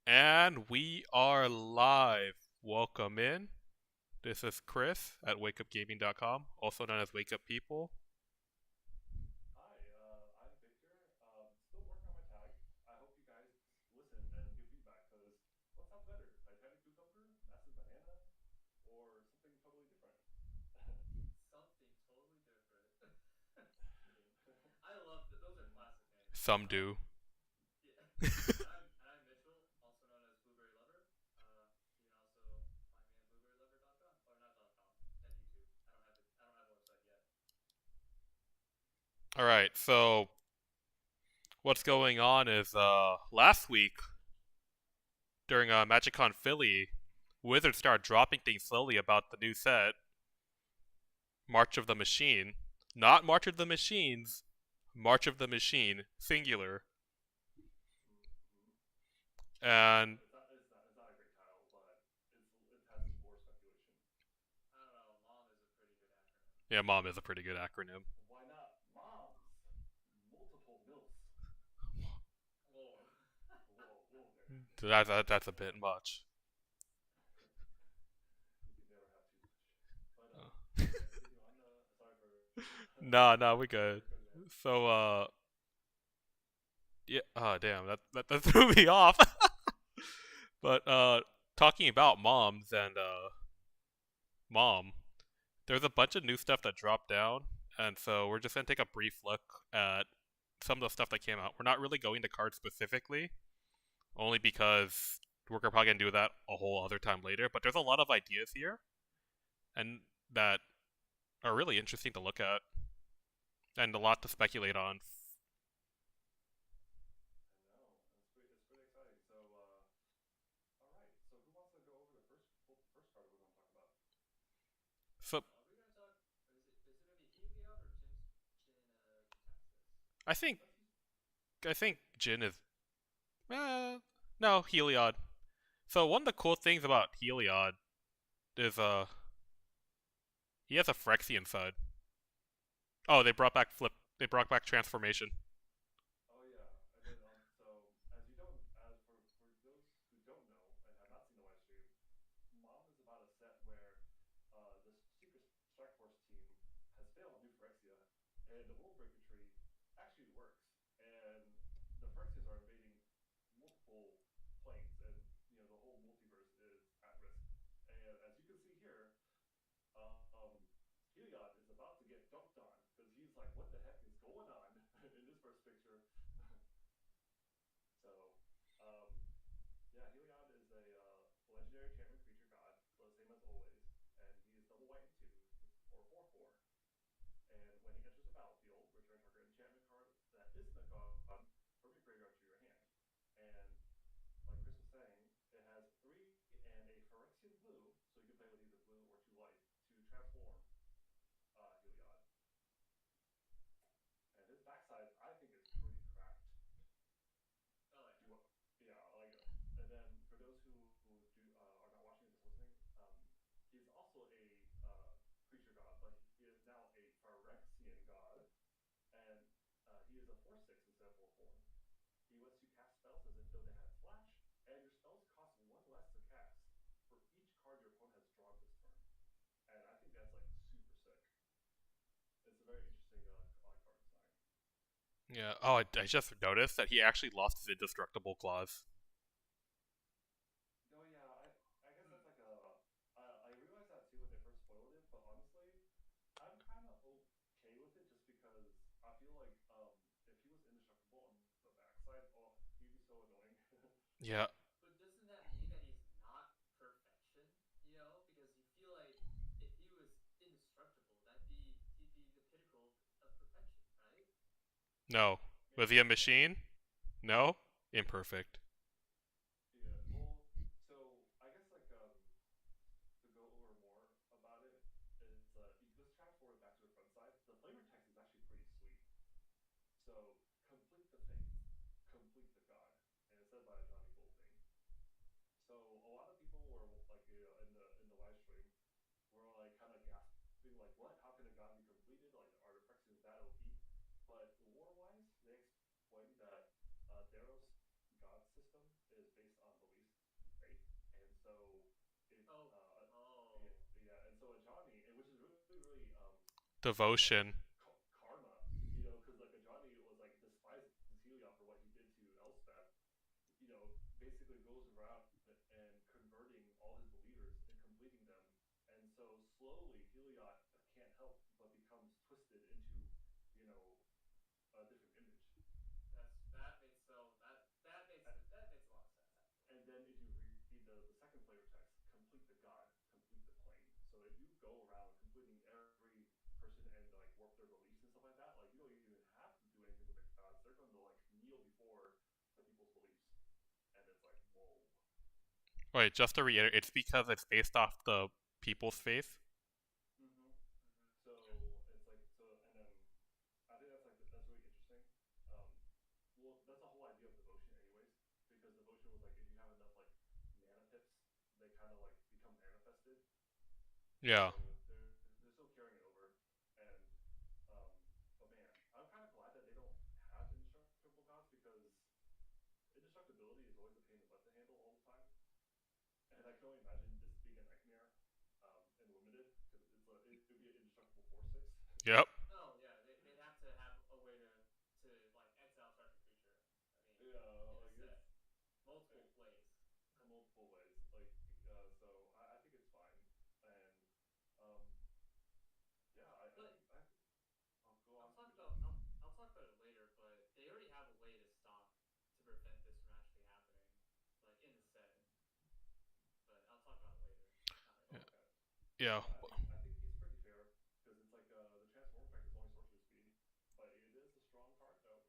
And we are live. Welcome in. This is Chris at wakeupgaming.com, also known as Wake Up People. Hi, I'm Victor. Still working on my tag. I hope you guys listen and give feedback because what sounds better? Titanic cucumber, massive banana, or something totally different? Something totally different. I love that. Those are classic names. Some do. Yeah. And I'm Mitchell, also known as Blueberry Lover. You can also find me at blueberrylover.com or not .com at YouTube. I don't have a website yet. Alright, so what's going on is last week during MagicCon Philly, Wizards started dropping things slowly about the new set, March of the Machine. Not March of the Machines, March of the Machine, singular. Mm-hmm. And It's not a great title, but it has some lore speculation. I don't know. Mom is a pretty good acronym. yeah, mom is a pretty good acronym. Why not moms? Multiple milfs. Whoa. Whoa there. So that's a bit much. You can never have too much. But Uh, yeah, continue on. Sorry for no, no, we sorry good. for cutting you off. So yeah. Oh, damn. That threw me off. But talking about moms and mom, there's a bunch of new stuff that dropped down, and so we're just gonna take a brief look at some of the stuff that came out. We're not really going to cards specifically, only because we're probably gonna do that a whole other time later. But there's a lot of ideas here, and that are really interesting to look at, and a lot to speculate on. I know. It's pretty exciting. So, all right. So, who wants to go over the first pull up the first card we're going to talk about? So Are we gonna talk? Is it gonna be Heliod or Jin Gitaxis? I think Let's use. I think Jin is uh, no Heliod. So one of the cool things about Heliod is he has a Phyrexian side. Oh, they brought back flip. They brought back transformation. Oh yeah, and then so as for those who don't know and have not seen the live stream, Mom is about a set where the Secret Strike Force team has failed New Phyrexia, and the World Breaker tree actually works, and the Phyrexians are invading multiple planes, and the whole multiverse is at risk. And as you can see here, um, Heliod is about to get dunked on because he's like, "What the heck is going on?" in this first picture. So, um, yeah, Heliod is a legendary enchantment creature god, the same as always, and he is double white and two for 4/4. And when he enters the battlefield, return target enchantment card that isn't a god from your graveyard to your hand. And like Chris was saying, it has three and a Phyrexian blue, so you can play with either blue or two life to transform Heliod. And his backside, I think, is pretty cracked. Oh Do you yeah. want? Yeah, like, and then for those who are not watching and just listening, he's also a creature god, but he is now a Phyrexian god, and he is a 4/6 instead of 4/4. He lets you cast spells as if though they had flash, and your spells cost one less to cast for each card your opponent has drawn this turn. And I think that's like super sick. It's a very interesting card design. Yeah. Oh, I just noticed that he actually lost his indestructible clause. Oh yeah, I guess that's Hmm. like I realized that too when they first spoiled it, but honestly, I'm kind of okay with it just because I feel like if he was indestructible on the backside, oh, he'd be so annoying. Yeah. But doesn't that mean that he's not perfection? Because you feel like if he was indestructible, he'd be the pinnacle of perfection, right? No. Was he a Maybe, yeah, machine? No. Imperfect. yeah. Well, so I guess like to go over more about it is let's transform it back to the front side. The flavor text is actually pretty sweet. So complete the faith, complete the god, and it's said by a Johnny Goldthing. So a lot of people were like in the live stream were like kind of gasping like, what? How can a god be completed? Like, are the Phyrexians that OP? But lore-wise, they explained that Theros' god system is based on belief really like Devotion. karma, because like Ajani was like despises Heliod for what he did to Elspeth, basically goes around and converting all his believers and completing them, and so slowly Heliod can't help but becomes twisted into, you know, a different image. That makes a lot of sense actually. And then if you read the second flavor text, complete the god, complete the plane. So if you go around completing every person and like warp their beliefs and stuff like that, like you don't even have to do anything with the gods. They're going to like kneel before the people's beliefs, and it's like whoa. Wait, just to reiterate, it's because it's based off the people's faith. Mm-hmm. Mm-hmm. So it's like so, and then I think that's really interesting. Um, well, that's the whole idea of devotion, anyways, because devotion was like if you have enough like mana pips, they kind of like become manifested. Yeah. So they're still carrying it over, and um, but man, I'm kind of glad that they don't have indestructible gods because indestructibility is always a pain in the butt to handle all the time, and I can only imagine this being a nightmare in limited because it'd be an indestructible 4/6. Yep. Oh yeah, they'd have to have a way to like exile such a creature. I mean, Yeah, in a like set, uh, multiple plays. multiple ways. So I think it's fine, and um, yeah, I But think I'll go on. Continue. I'll talk about it later. But they already have a way to prevent this from actually happening, like in the setting. But I'll talk about it later, not right Yeah. now. Okay. Yeah. Yeah, I think he's pretty fair because it's like the transform effect is only sorcerer speed, but it is a strong card though.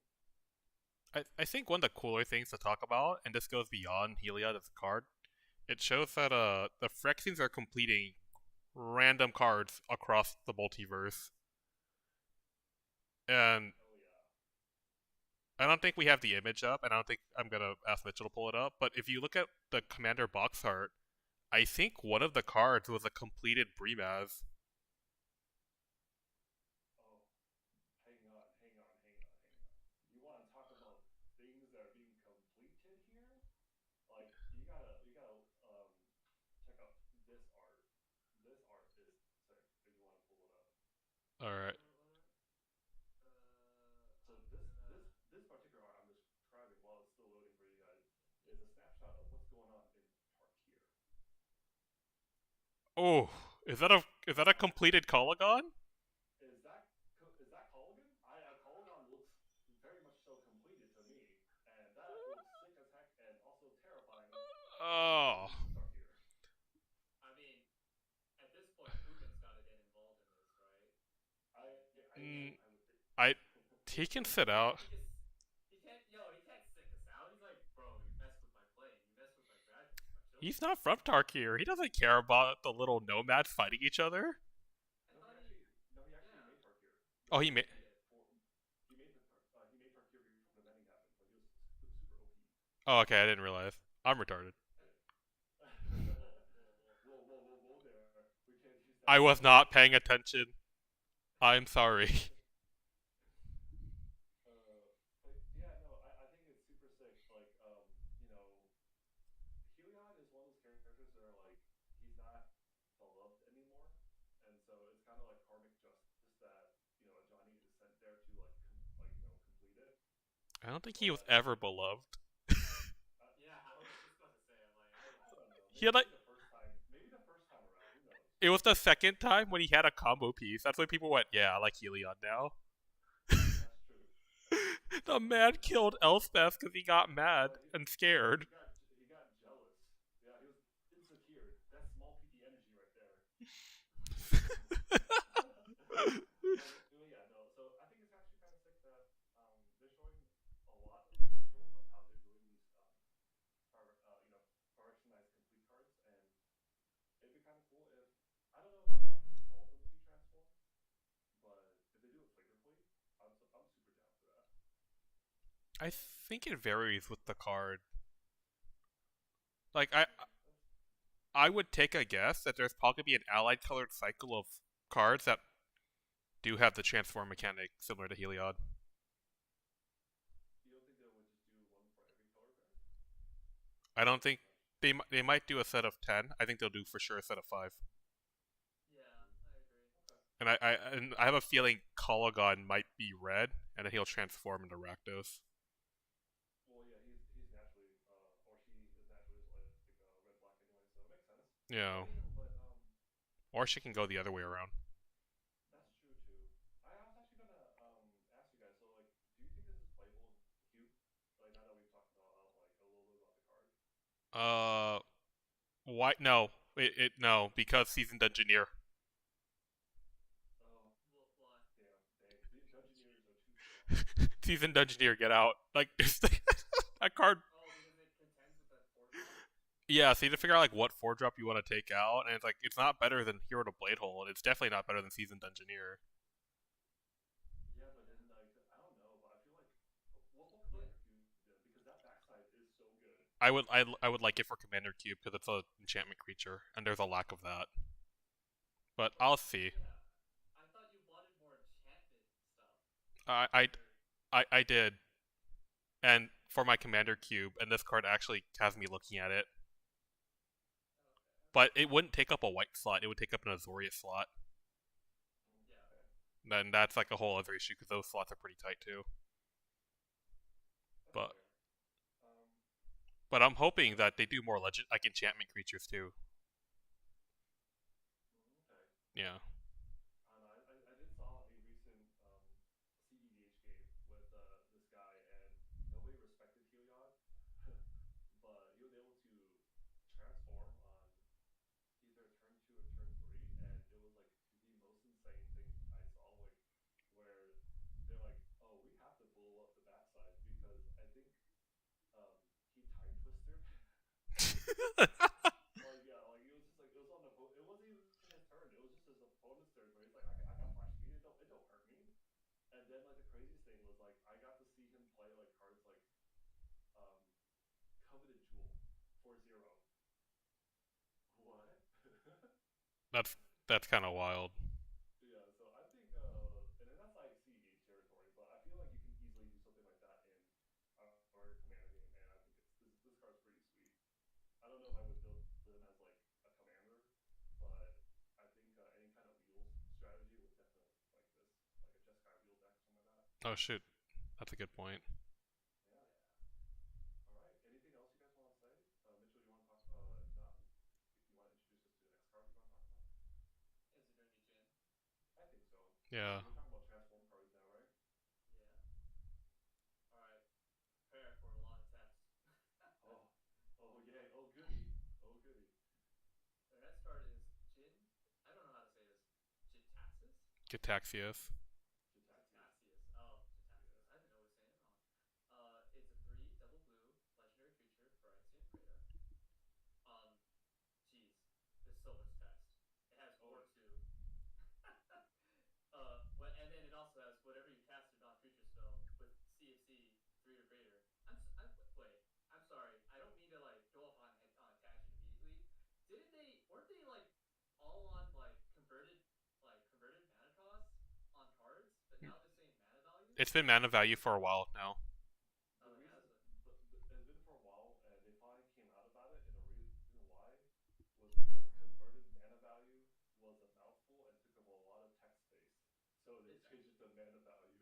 I think one of the cooler things to talk about, and this goes beyond Heliod as a card, it shows that the Phyrexians are completing random cards across the multiverse. And Hell yeah. I don't think we have the image up, and I don't think I'm gonna ask Mitchell to pull it up. But if you look at the Commander box art, I think one of the cards was a completed Brimaz. Oh, hang on. You want to talk about things that are being completed here? Like you gotta check out this art. This art is sick. If you want to pull it up. All right. So I'm gonna. this particular art I'm describing while it's still loading for you guys is a snapshot of what's going on in Tarkir. Oh, is that a completed Kalagon? Is that Colligan? Colligan looks very much so completed to me, and that looks sick as heck and also terrifying because Oh. it's in Tarkir. I mean, at this point, Hugin's got to get involved in this, right? Mm, I would think. I he can sit out. He can. He can't. Yo, he can't sick us out. He's like, bro, you messed with my plane. You messed with my dragons, my children. He's not from Tarkir. He doesn't care about the little nomads fighting each other. I No, thought he. he actually Yeah. made Tarkir. Oh, Oh, he did. For he made Tarkir before the mending happened when he was super OP. Oh, okay. I didn't realize. I'm retarded. Whoa there. We can't use that I word was around not here. paying attention. I'm sorry. But yeah, no, I think it's super sick. Like, you know, Heliod is one of those characters that are like he's not beloved anymore, and so it's kind of like karmic justice that Johnny is sent there to like complete it. I don't think he was But ever beloved. Yeah, I was just about to say. I'm like, I don't know. He had like Maybe the first time around. Who knows? it was the second time when he had a combo piece. That's when people went, "Yeah, I like Heliod now." That's true. That's The true. man killed Elspeth because he got mad But and scared. he got jealous. Yeah, he was insecure. That's small PT energy right there. But yeah, no. So I think it's actually kind of sick that they're showing a lot of potential of how they're doing these productionized complete cards, and it'd be kind of cool if I don't know if I want all of them to be transformed, but if they do it flavorfully, I'm super down for that. I think it varies with the card. Like Okay, that's I would take a guess that there's probably be an allied colored cycle of cards that do have the transform mechanic similar to Heliod. you don't think they would just do one for every color pair? I That'd don't be too think much. they might do a set of 10. I think they'll do for sure a set of 5. yeah, I agree. Okay. And I have a feeling Kalagon might be red, and then he'll transform into Rakdos. Well, yeah, he's naturally, or she is naturally red black anyway, so it makes sense. I Yeah. mean, but Or she can go the other way around. that's true too. I was actually gonna ask you guys. So like, do you think this is playable in Cube? Like now that we've talked about like a little bit about the card. Uh, why? No, it no because seasoned engineer. Oh Well, why? damn, dang, the Dungeoneers are too strong. Seasoned engineer, get out! Like that card. Oh, because it contends with that 4 drop? Yeah, so you have to figure out like what 4 drop you want to take out, and it's like it's not better than Hero to Blade Hole, and it's definitely not better than Seasoned Engineer. Yeah, but then like I don't know, but I feel like what Yeah. Commander Cube then because that backside is so good. I would like it for Commander Cube because it's a enchantment creature, and there's a lack of that. But But I'll see. yeah, I thought you wanted more enchantment stuff. I I Or I did, and for my Commander Cube, and this card actually has me looking at it. okay. But it wouldn't take up a white slot; it would take up an Azorius slot. Yeah. Okay, Then that's like a whole other issue because those slots are pretty tight too. that's But fair. Um, but I'm hoping that they do more legend like enchantment creatures too. okay. Yeah. I don't know. I did saw a recent CEDH game with this guy, and nobody respected Heliod, but he was able to transform on either turn two or turn three, and it was like the most insane thing I saw. Like where they're like, "Oh, we have to blow up the backside because I think um, he time twisted." Like yeah, like he was just like it was on the it wasn't even his turn. It was just his opponent's turn where he's like, I got flash speed. It don't hurt me. And then like the craziest thing was like I got to see him play like cards like um Coveted Jewel 4-0. What? That's that's kind of wild. Yeah, so I think and then that's like CEDH territory, but I feel like you can easily do something like that in our commander game, and I think this card's pretty sweet. I don't know if I would build him as like a commander, but I think any kind of wheels strategy would definitely like this, like a Jeskai wheel deck or something like that. Oh shoot, that's a good point. Yeah. Yeah. All right. Anything else you guys want to say? Mitchell, you want to talk? If not, if you want to introduce us to the next card you want to talk about, Is it gonna be Jin? I think so. Yeah. We're talking about transform cards now, right? Yeah. All right. Prepare for a lot of text. Oh, oh yay! Oh goody! Oh goody! The next card is Jin. I don't know how to say this. Jitaxis? Gataxias. Jataxius. Jitaxius. Oh, Yeah. Jitaxius. I've been always saying it wrong. It's a 3 double blue legendary creature, Phyrexian Praetor. Um, Jeez, there's so much text. It has Oh. War 2. And then it also has whatever you cast a non-creature spell with CFC 3 or greater. Wait. I'm sorry. I don't mean to like go off on a tangent immediately. Didn't they? Weren't they like all on converted mana costs on cards? But now they're saying mana values. It's been mana value for a while now. The Oh, it reason has. it's been for a while, and they finally came out about it, and the reason why was because converted mana value was a mouthful and took up a lot of text space, so they It changed it to mana value.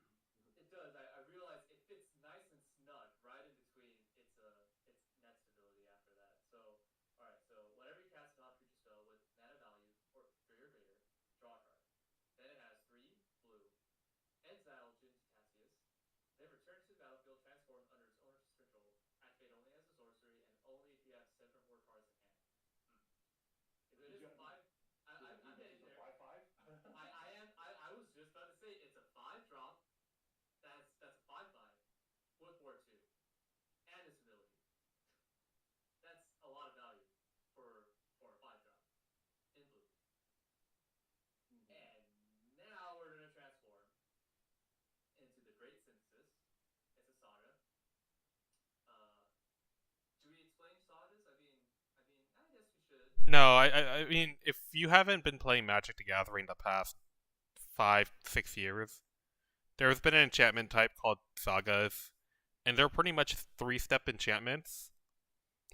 It does. I realize it fits nice and snug right in between its net stability after that. So, all right. So whenever you cast a non-creature spell with mana value or 3 or greater, draw a card. Then it has 3 blue. Exile Jin Tatatsius. Then return to the battlefield, transformed under its owner's control. Activate only as a sorcery and only if you have 7 or more cards in hand. Hmm. If it Did is you? a five, Does that I'm mean this getting is a there. 5/5? I am. I was just about to say it's a 5 drop. That's a 5/5 with War 2 and its ability. That's a lot of value for a 5 drop in blue. Mm-hmm. And now we're gonna transform into the Great Synthesis. It's a saga. Uh, do we explain sagas? I guess we should. No, I mean, if you haven't been playing Magic the Gathering the past 5, 6 years, there's been an enchantment type called Sagas, and they're pretty much 3-step enchantments,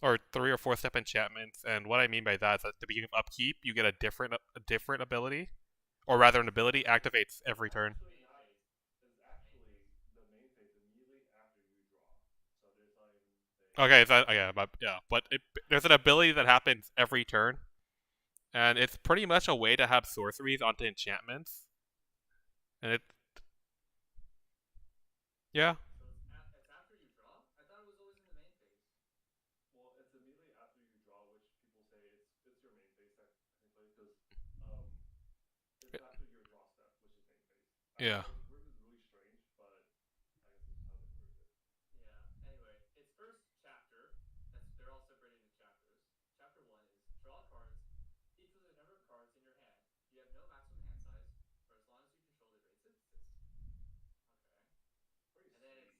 or 3 or 4 step enchantments. And what I mean by that is at the beginning of upkeep, you get a different ability, or rather, an ability activates It's every turn. actually Main not. phase. It's Main phase. actually the main phase immediately after you draw. So there's not even Okay, so yeah, but there's an ability that happens every turn, and it's pretty much a way to have sorceries onto enchantments, and it, yeah, So it's after you draw. I thought it was always in the main phase. well, it's immediately after you draw, which people say it's your main phase technically because um it's after your draw step, which is main phase. I don't yeah, know. It's worded really strange, but I guess it's how they worded it. Yeah. Anyway, its first chapter. They're all separated into chapters. Chapter one is draw cards, each with a number of cards in your hand. You have no maximum hand size for as long as you control the great synthesis. Okay.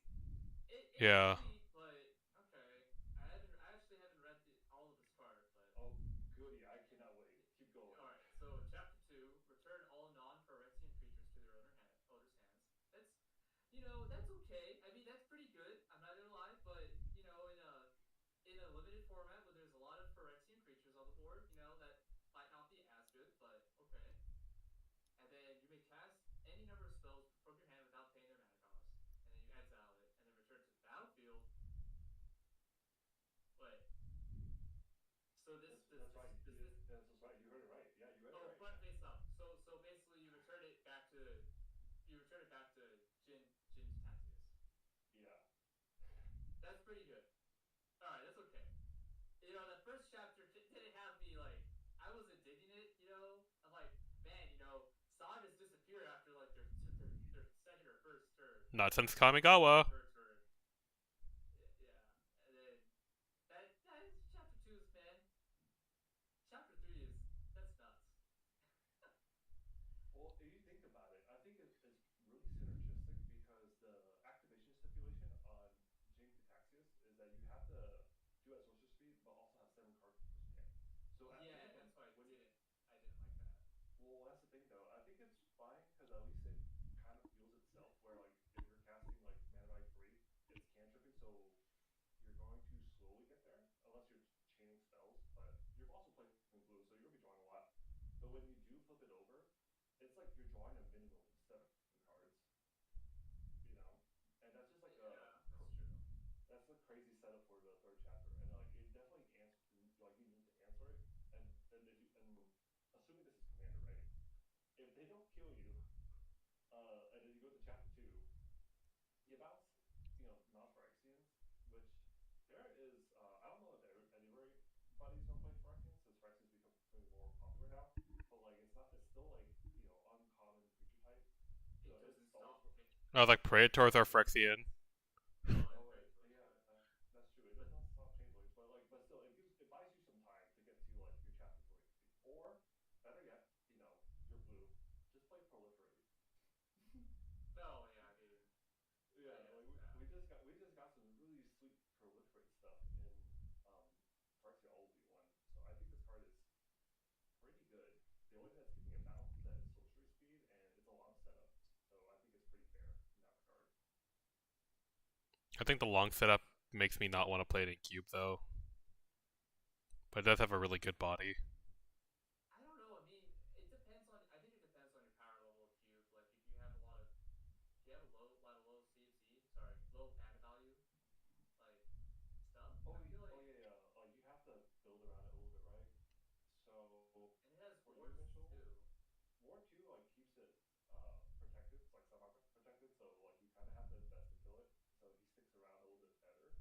Pretty And then sweet. it's yeah. sweet, but okay. I actually haven't read all of this card, but Oh, goody! I cannot wait. Keep going. all right. So chapter two: return all non-Phyrexian creatures to their owner's hands. That's okay. I mean, that's pretty good. I'm not gonna lie, but in a limited format where there's a lot of Phyrexian creatures on the board, that might not be as good, but okay. And then you may cast any number of spells from your hand without paying their mana cost, and then you exile it, and then return to the battlefield. Wait, so this does That's this right. does this That's right. You heard it right. Yeah, you read it oh, right. front face up. So basically you return it back to Jin Tatius. Yeah. That's pretty good. All right, that's okay. That first chapter didn't have me like I wasn't digging it. I'm like, man, sagas disappear after like their second or first turn, Not since or Kamigawa. third turn. Yeah, and then chapter two is man. Chapter three is that's nuts. Well, if you think about it, I think it's really synergistic because the activation stipulation on Jin Cataxius is that you have to do at sorcerer speed, but also have 7 cards in hand. So I Yeah, think that's why when I didn't like that. well, that's the thing though. I think it's fine because at least it kind of feels itself. Where like if you're casting like mana value 3, it's cantripping, so you're going to slowly get there unless you're chaining spells. But you're also playing blue, so you're gonna be drawing a lot. But when you do flip it over, it's like you're drawing a minimum of 7 cards, you know, and that's just like Yeah, that's true. that's a crazy setup for the third chapter, and like it definitely like you need to answer it, and if you and assuming this is commander, right? If they don't kill you, and then you go to chapter two, you bounce, non-Phyrexians, which there is. I don't know if everybody's gonna play Phyrexians since Phyrexians becoming more popular now, but like it's not. It's still like uncommon creature type. It It doesn't stalls stop for. I was like, Praetors are Phyrexian. Oh, and Oh wait, Praetors, yeah, right? that's true. It But does not stop changelings, but still, it buys you some time to get to like your chapter three, or better yet, you're blue, just play proliferate. no, yeah, I mean, Yeah, I guess, like yeah. we just got some really sweet proliferate stuff in um Phyrexia Olvi one. So I think this card is pretty good. The only thing that's keeping it balanced is that it's sorcery speed and it's a long setup. So I think it's pretty fair in that regard. I think the long setup makes me not want to play it in cube though, but it does have a really good body. I don't know. I mean, it depends on. I think it depends on your power level of cube. Like, if you have a lot of, if you have a lot of low CMC, sorry, low mana value, like stuff. Oh, I feel oh like, yeah, yeah. Like you have to build around it a little bit, right? So and it has for you, wards Mitchell, too. War Two like keeps it protected. It's like semi protected, so like you kind of have to invest to kill it. So he sticks around a little bit better.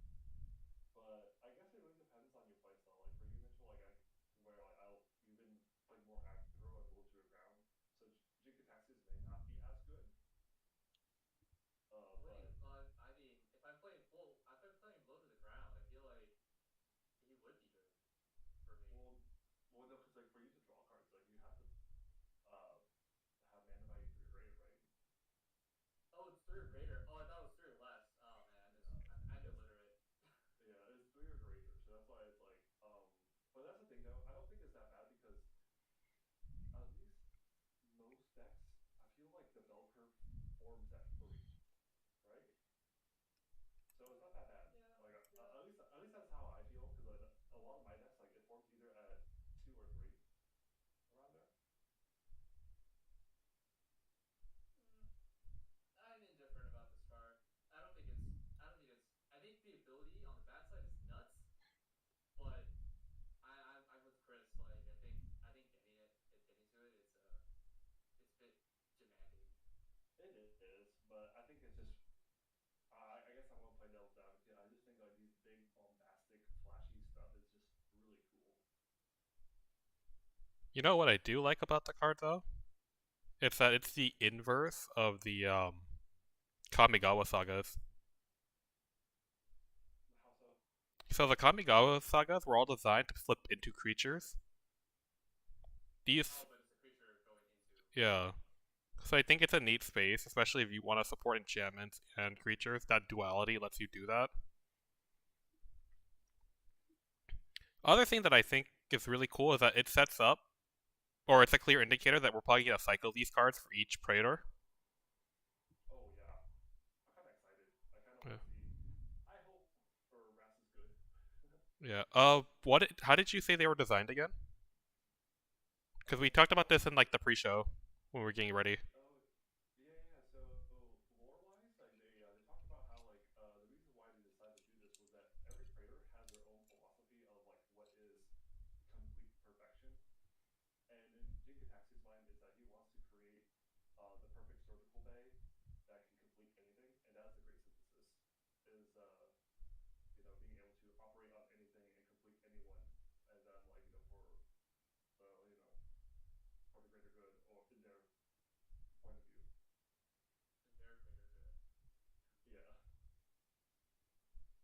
But I guess it really depends on your playstyle. Like for you, Mitchell, where like you've been playing more aggro and low to the ground, so Jinkataxis may not be as good. What do you? But I mean, if I'm playing low to the ground, I feel like he would be good for me. well, well, no, because like for you to draw cards, like you have to uh have mana value 3 or greater, right? Oh, it's three or greater. Oh, I thought it was three or less. Oh man, Yeah, I'm it's illiterate. yeah, it's 3 or greater. So that's why it's like But that's the thing though. I don't think it's that bad because at least most decks, I feel like the bell curve forms at 3, right? So it's not that bad. Yeah, Like yeah. at least that's how I feel because like a lot of my decks like it forms either at 2 or 3 around there. You know what I do like about the card though? It's that it's the inverse of the Kamigawa sagas. How so? So the Kamigawa sagas were all designed to flip into creatures. These, Oh, but it's a creature going into. yeah. So I think it's a neat space, especially if you want to support enchantments and creatures. That duality lets you do that. Other thing that I think is really cool is that it sets up, or it's a clear indicator that we're probably gonna cycle these cards for each Praetor. Oh yeah, I'm kind of excited. I kind of Yeah. want to see. I hope Ras is good. Yeah. What? How did you say they were designed again? Because we talked about So this in like the pre-show when we were getting ready. oh yeah, yeah. So lore-wise, like they talked about how like the reason why they decided to do this was that every praetor has their own philosophy of like what is complete perfection, and in Jinkataxi's mind is that he wants to create the perfect surgical bay that can complete anything, and that is the great synthesis. Is being able to operate on anything and complete anyone, and then like uh, you know for the greater good or in their point of view. In their greater good. Yeah.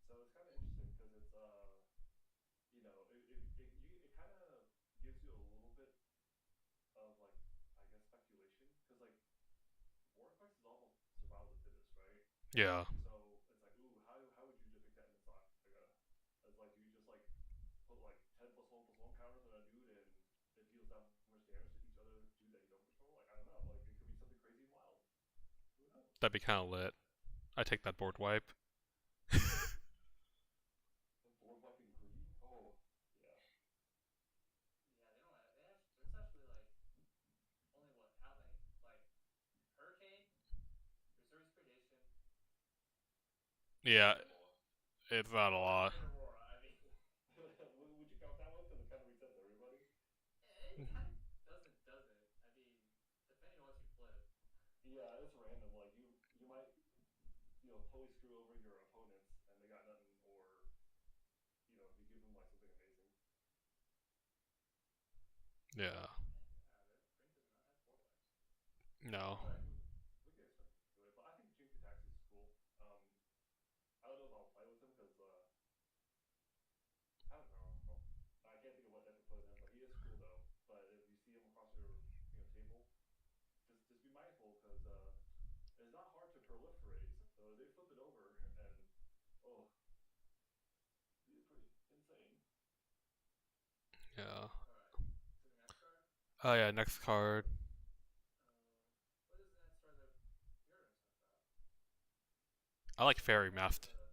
So it's kind of interesting because it's it kind of gives you a little bit of like I guess speculation because like War Quest is almost survival of the fittest, right? Yeah. So it's like, ooh, how would you depict that in the saga? As like, do you just like put like 10+1+1 counters on a dude and it deals that much damage to each other dude that you don't control? Like, I don't know. Like, it could be something crazy and wild. Who knows? That'd be kind of lit. I take that board wipe. Board wiping green? Oh, yeah. Yeah, they don't. They actually. There's actually like only what? How many? Like Hurricane, Resurgence Predation, Yeah, Great Aurora. it's not a or lot. Great Aurora. I mean, Would you count that one? Because it kind of resets everybody. it kind of doesn't. I mean, depending on what you flip. Yeah, it's random. Like you might totally screw over your opponents and they got nothing, or you give them like something amazing. Yeah. Yeah, Green does not have board wipes. No. All right, we can get into it, but I think Jin Taxis is cool. I don't know if I'll play with him because I don't know. I can't think of what ever put him, but he is cool though. But if you see him across your table, just be mindful because it's not hard to proliferate. So they flip it over and oh, be pretty insane. Yeah. All right. To the next card. Oh yeah. Next card. What is the next card that you're going to talk about? I like Is it Fairy part of Master. the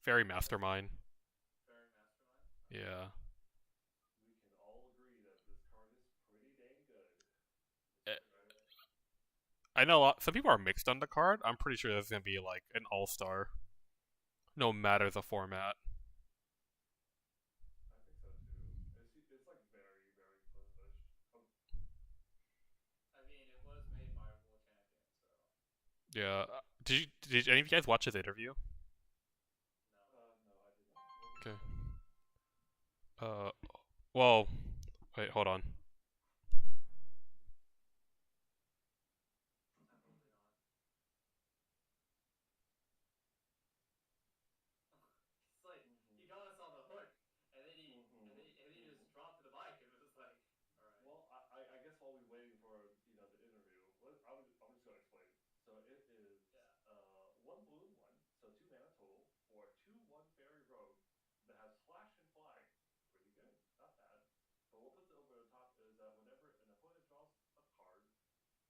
Fairy what's Mastermind. Fairy Mastermind? Okay. Yeah. We can all agree that this card is pretty dang good. This Eh, card is good. I know some people are mixed on the card. I'm pretty sure this is gonna be like an all-star, no matter the format. I think so too. It's like very very pushed. Oh, I mean, it was made by a world champion, so Yeah. Did any of you guys watch his interview? no. no, I did not. What did he Okay. say? Uh. Well. Wait. Hold on. Absolutely not. It's like Mm-hmm. he got us on the hook, and then Mm-hmm. he just Mm-hmm. dropped the mic and was like, "All right." Well, I guess while we're waiting for the interview, I'm just gonna explain. So it is Yeah. one blue and one, so 2 mana total for a 2/1 fairy rogue that has slash and fly. Pretty good, not bad. But what puts it over the top is that whenever an opponent draws a card,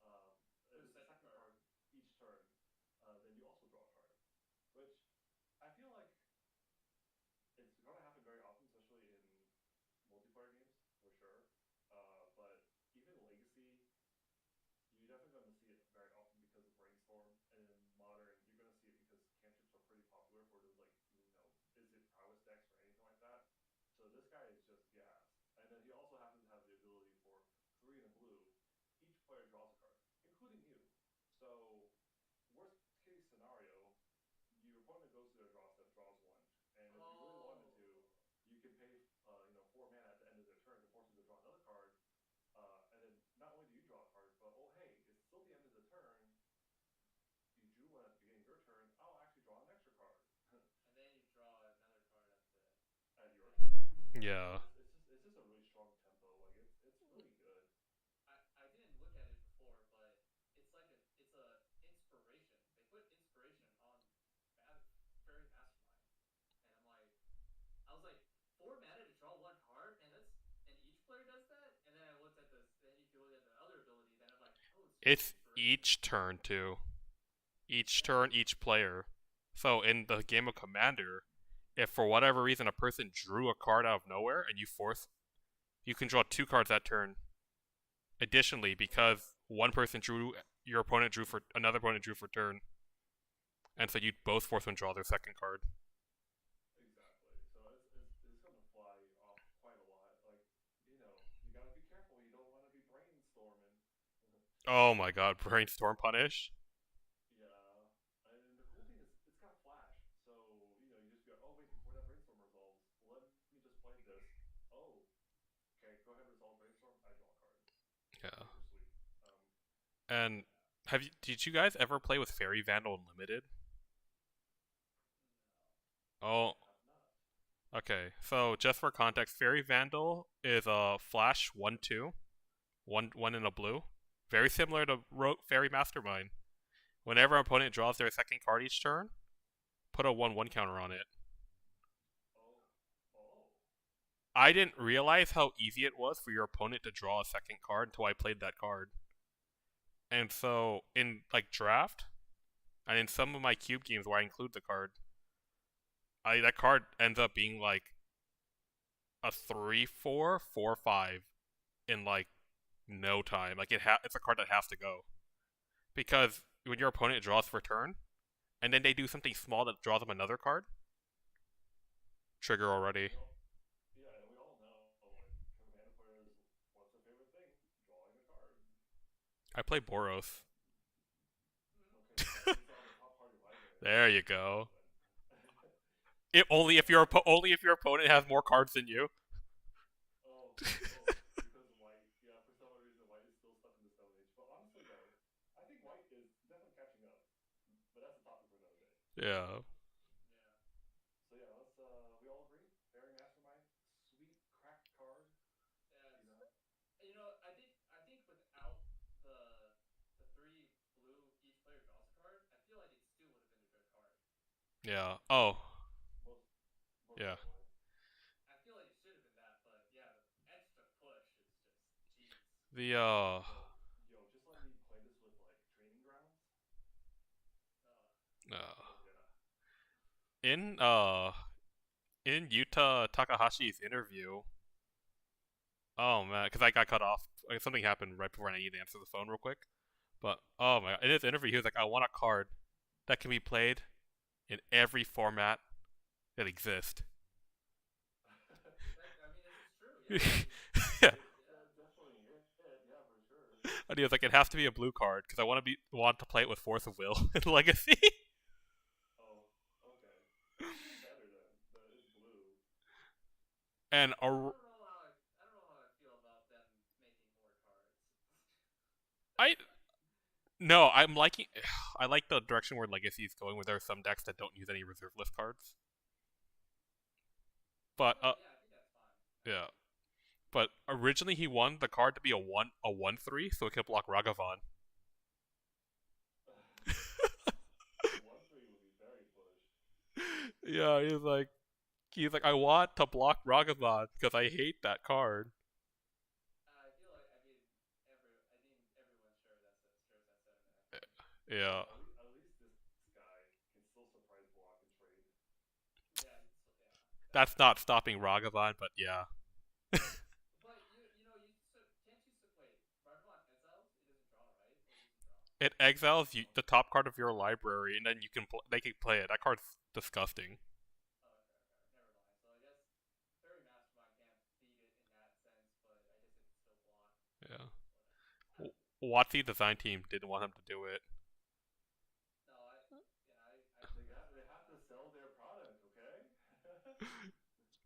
um, if Who's it's the second second card? card each turn, then you also draw a card, which I feel like it's gonna happen very often, especially in multiplayer games for sure. But even Legacy, you're definitely going to see it very often because of Brainstorm, and in Modern, you're going to see it because cantrips are pretty popular for those like is it prowess decks or anything like that. So this guy is just gas, and then he also happens to have the ability for green and blue. Each player draws a card, including you. So worst case scenario, your opponent goes to their draw step, draws one, and if you really wanted Oh. to, you can pay 4 mana at the end of their turn to force them to draw another card, Yeah. It's just a really strong tempo. Like it's really good. I didn't look at it before, but it's a inspiration. They put inspiration on Fairy Mastermind, and I was like, 4 mana to draw one card, man. And each player does that. And then I looked at this. Then if you look at the other ability, then I'm like, oh, it's just It's inspiration. each turn too. Each Yeah. turn, each player. So in the game of Commander, if for whatever reason a person drew a card out of nowhere and you can draw two cards that turn. Additionally, because one person drew, your opponent drew for another opponent drew for turn, and so you both force them to draw their second card. Exactly. So it's gonna fly off quite a lot. Like you gotta be careful. You don't want to be brainstorming. Oh my god, brainstorm punish. Yeah. And the cool thing is it's got flash. So, you just be like, oh wait, before that brainstorm resolves, let me just play this. Oh, okay, go ahead and resolve brainstorm. I draw a card. Yeah. Super sweet. Um, And yeah. did you guys ever play with Fairy Vandal Unlimited? I Oh, have not. okay. So just for context, Fairy Vandal is a flash 1/2, one in a blue, very similar to Fairy Mastermind. Whenever an opponent draws their second card each turn, put a 1/1 counter on it. Oh, oh. I didn't realize how easy it was for your opponent to draw a second card until I played that card. And so in like draft and in some of my cube games where I include the card, I that card ends up being like a 3/4, 4/5 in like no time. Like it's a card that has to go because when your opponent draws for turn and then they do something small that draws them another card, trigger already. We all, yeah, and we all know, like, Commander players, what's their favorite thing? Drawing a card. I play Boros. Okay, well, it's on the top part of your library. That's There not you good enough go. then. It only if Yeah. your opponent has more cards than you. Oh, oh, because white. Yeah, for some reason, white is still stuck in the Stone Age. But honestly, though, I think white is definitely catching up. But that's a topic for another day. Yeah. Yeah. So yeah, let's. We all agree. Fairy Mastermind, sweet crack card. Yeah. You know. I think without the the three blue, each player draws a card. I feel like it still would have been a good card. Yeah. Oh. Most most Yeah. definitely. I feel like it should have been that, but yeah, the extra push is just jeez. The Yo, just let me play this with like training grounds. Uh, uh Yeah. in uh in Yuta Takahashi's interview. Oh man, because I got cut off. Like, something happened right before I needed to answer the phone real quick. But oh my! In his interview, he was like, "I want a card that can be played in every format that exists." I mean, this is true. Yeah. I mean, Yeah, It's yeah. definitely it. Yeah, for sure. and he was like, "It has to be a blue card because I want to play it with Force of Will and Legacy." Oh, okay. That's even better then. That is blue. And I don't know how I feel about them making more cards. I no, I'm liking. I like the direction where Legacy is going, where there are some decks that don't use any reserve list cards. But Okay, yeah, I think that's fine yeah. actually. But originally he wanted the card to be a 1/3, so it could block Ragavan. 1-3 would be very pushed. Yeah, he's like I want to block Ragavan because I hate that card. I feel like I think everyone shares that sentiment. I think. Yeah, At least this guy can still surprise block and trade. Yeah, yeah, that's definitely. not stopping Ragavan, but yeah, But can't you wait? Ragavan exiles? It doesn't draw, right? Or does it draw? it exiles the top card of your library, and then they can play it. That card's disgusting. Oh, okay, okay. Never mind. So I guess Fairy Mastermind can't beat it in that sense, but I guess it can still block. Yeah, Whatever. I don't know. WotC design team didn't want him to do it. No, I They respect have to that. sell their product, okay?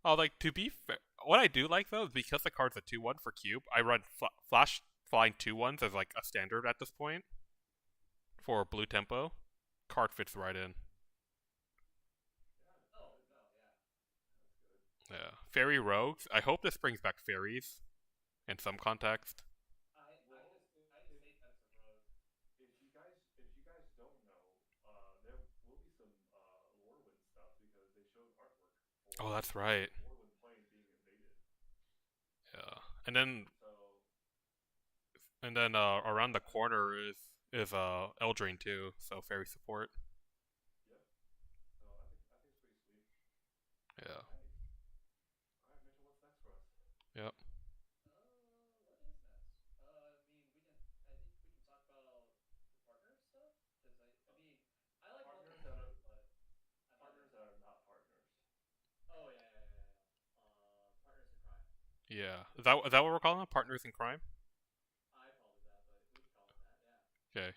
Oh, like to be fair, what I do like though is because the card's a 2/1 for cube, I run flash flying 2/1s as like a standard at this point for blue tempo. Card fits right in. Yeah, Oh good. no, yeah. That's good. Yeah. Fairy rogues. I hope this brings back fairies in some context. Well, I just if hate that it's a rogue. if you guys don't know, there will be some Lorwyn stuff because they showed artwork Oh, for that's right. the Lorwyn plane being invaded. Yeah. And then So around the I think corner is Eldraine too, so fairy support. yep. So I think it's pretty sweet. Yeah. Alrighty, all right, Mitchell, what's next for us? Yep. What is next? I mean, we can. I think we can talk about the partner stuff because I Uh, mean, I like WotC partners that are but I'm not partners into that it. are not partners. Oh yeah, yeah, yeah, yeah. Partners in crime. Yeah. Is that what we're calling them? Partners in crime? I called it that, but we could call it that. Yeah. Okay.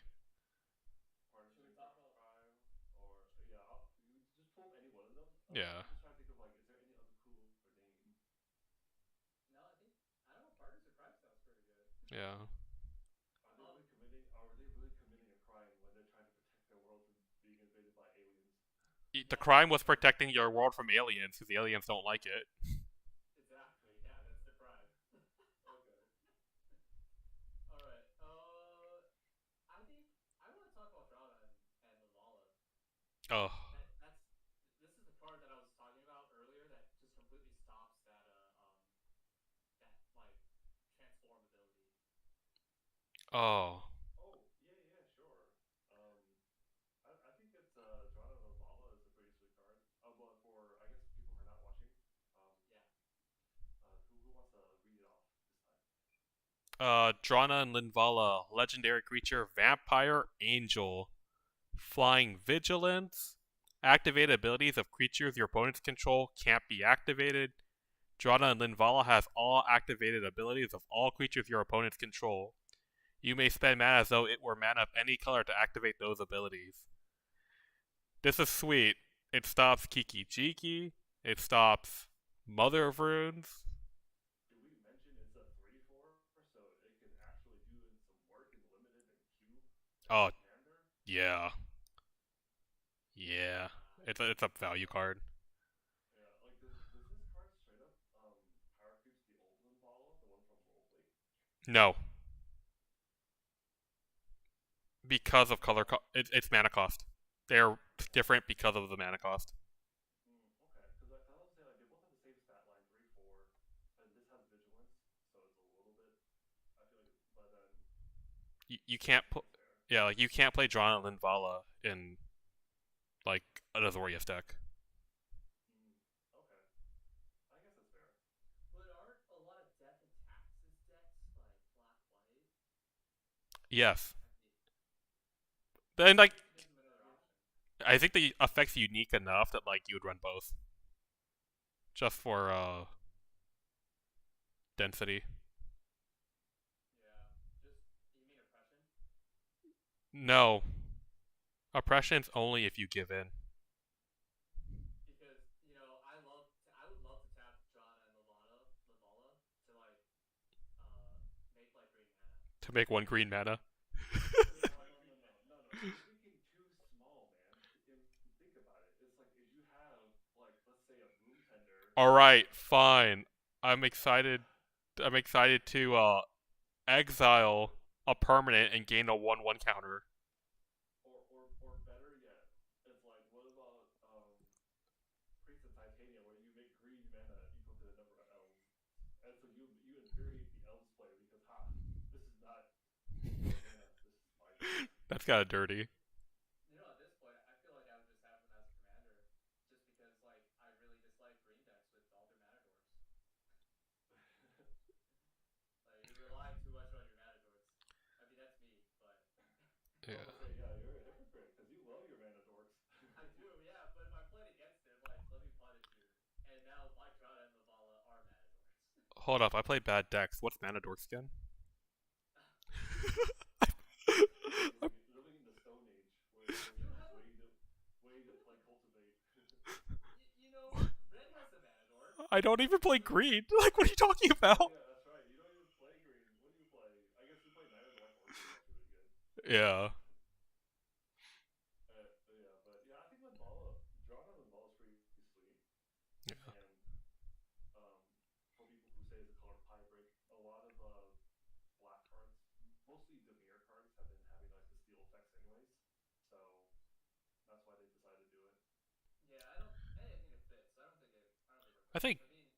Partners Should in we talk about? crime, or yeah, you just pull up any one of them. Yeah. I'm just trying to think of like, is there any other cooler name? No, I think I don't know. Partners in crime sounds pretty good. Yeah. Are they really committing a crime when they're trying to protect their world from being invaded by aliens? The Yeah, crime was protecting your world from aliens because the aliens don't like it. exactly. Yeah, that's the crime. Okay. All right. I think I want to talk about Drana and Lavala. Oh. That's this is the card that I was talking about earlier that just completely stops that like transform ability. Oh. Oh yeah, yeah, sure. Um, I think it's Drana Lavala is a pretty sweet card. But for I guess people who are not watching, um, Yeah. who wants to read it off this time? Drana and Linvala, legendary creature, vampire, angel, flying vigilance. Activated abilities of creatures your opponents control can't be activated. Drana and Linvala has all activated abilities of all creatures your opponents control. You may spend mana as though it were mana of any color to activate those abilities. This is sweet. It stops Kiki Jiki. It stops Mother of Runes. Do we mention it's a 3/4, so it can actually do some work in limited and cube as a Oh, commander? yeah. Yeah. Yeah. It's a value card. Yeah, like does this card straight up power creeps the old Linvala, the one from Roleplay? No. Because of color. Oh, It's mana cost. They're different because of the mana cost. okay. Because I was gonna say like they both have the same stat line, 3/4, and this has vigilance, so it's a little bit. I feel like, but then You yeah, can't I think put. it's fair. Yeah, like you can't play Drana Linvala in like an Azorius deck. Mm, okay, I guess that's fair. But aren't a lot of death and taxes decks like black white? Yes. I mean, Then maybe like we should give them another Yeah, option. I think the effect's unique enough that like you would run both. Just for density. Yeah. Just you mean oppression? No. Oppression's only if you give in. Because I would love to tap Jana and Lavala to like uh make like green mana. To make one green mana. No, no, no, no, no, no. You're thinking too small, man. Think about it. It's like if you have like let's say a broom tender Alright, and fine. I'm excited I'm excited to exile a permanent and gain a 1/1 counter. or better yet, it's like what about Priest of Titania where you make green mana equal to the number of elves, and so you infuriate the elves player because this is not your mana, this is my mana. That's kinda dirty. At this point, I feel like I would just have them as a commander, just because like I really dislike green decks with all their mana dorks. Like you're relying too much on your mana dorks. I mean that's me, but I Yeah. was gonna say yeah, you're a hypocrite because you love your mana dorks. I do, yeah. But if I'm playing against him, like let me punish you. And now my Drana and Lavala are mana dorks. Hold up, I played bad decks. What's mana dorks again? Living in the Stone Age where there's You just have a way to like cultivate. Red has a mana dork. I don't even play green. Like, what are you talking Oh about? yeah, that's right. You don't even play green. What do you play? I guess you play Night of the Life Orchid. It's actually really good. Yeah. Yeah, but yeah, I think Linvala, drawn on Linvala is pretty sweet, Yeah. and anyways. So that's why they decided to do it. Yeah, I don't. I think it fits. I don't think it. I don't think it I breaks. think I mean, it.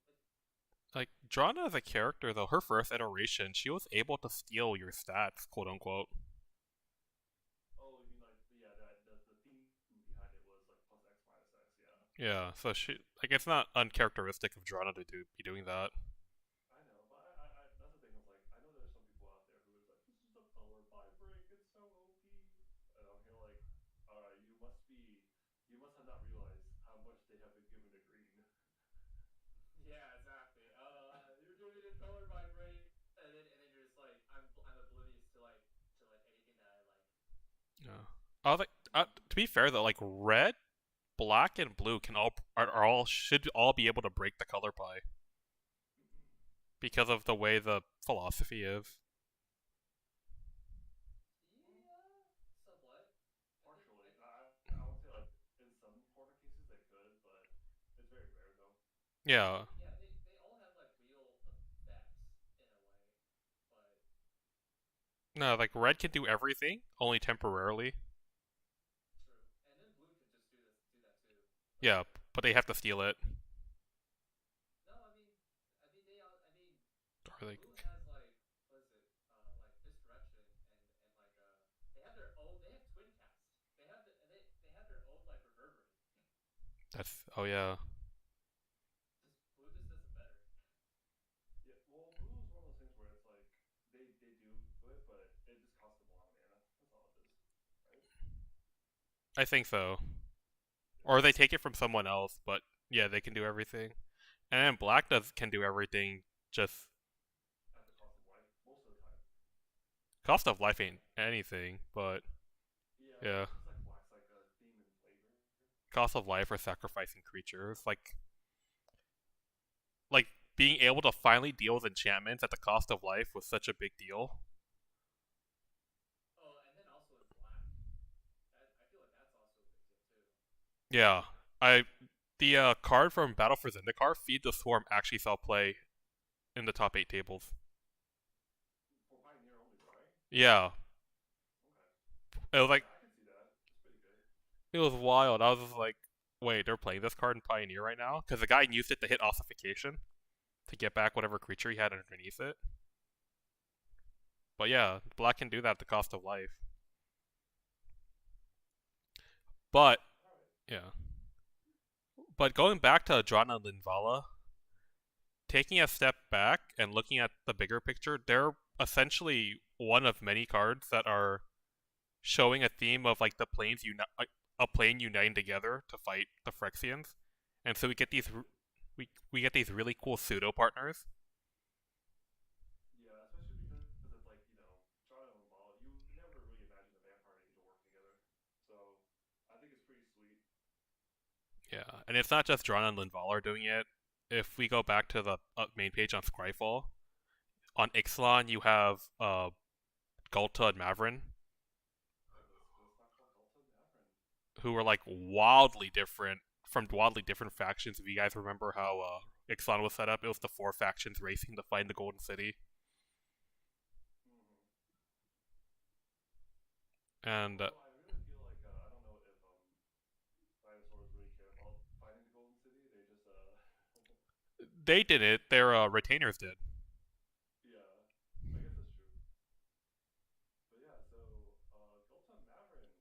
like Drana as a character though, her first iteration, she was able to steal your stats, quote unquote. Oh, you mean like yeah, the theme behind it was like plus X minus X. Yeah, Yeah, so she like it's not uncharacteristic of Drana to be doing that. I know, but that's the thing. Is like I know there's some people out there who is like, this is a color by break. It's so OP, and I'm here like, all right, you must have not realized how much they have been given to green. Yeah, exactly. You're giving it color vibrate, and then you're just like, I'm oblivious to like anything that I like. Yeah. I was like, to be fair though, like red, black, and blue are all should all be able to break the color pie because of the way the philosophy is. Yeah, somewhat. I think. I Partially, think. I won't say like in some corner cases they could, but it's very rare though. Yeah. Yeah, they all have like real effects in a way, but No, like red can do everything, only temporarily. true. And then blue can just do that too. But Yeah, but they have to steal it. no, I mean Or like, blue has like what is it? Like misdirection and like they have twin cast. They have their own like reverberate. that's oh yeah. Just blue just does it better. Yeah, well, blue is one of those things where it's like they do it, but it just costs them a lot of mana. That's all it is, right? I think so. Yeah, Or they take it from someone else, but yeah, they can do everything. And then black does can do everything. Just at the cost of life most of the time. cost of life ain't anything, but Yeah, yeah, because like black's like a theme and flavor. cost of life or sacrificing creatures. Like being able to finally deal with enchantments at the cost of life was such a big deal. Oh, and then also in black, I feel like that's also a big deal too. Yeah, I the card from Battle for Zendikar, Feed the Swarm, actually saw play in the top 8 tables. For Pioneer only, though, right? Yeah, Okay. it was like Yeah, I can see that. It's pretty good. it was wild. I was just like, wait, they're playing this card in Pioneer right now because the guy used it to hit ossification to get back whatever creature he had underneath it. But yeah, black can do that at the cost of life. But All right. yeah, but going back to Drana Linvala, taking a step back and looking at the bigger picture, they're essentially one of many cards that are showing a theme of like a plane uniting together to fight the Phyrexians, and so we get these really cool pseudo partners. Yeah, especially because it's like John and Laval. You would never really imagine a vampire and angel working together. So I think it's pretty sweet. Yeah, and it's not just Drana and Linval are doing it. If we go back to the main page on Scryfall, on Ixalan you have Gulta and Mavrin, Let's talk about Delta and Mavrin. who are like wildly different from wildly different factions. If you guys remember how Ixalan was set up, it was the 4 factions racing to find the Golden City. Mm-hmm. And Although I really feel like I don't know if dinosaurs really care about finding the Golden City. They just they did it. Their retainers did. yeah, I guess that's true. But yeah, so Gulta and Mavrin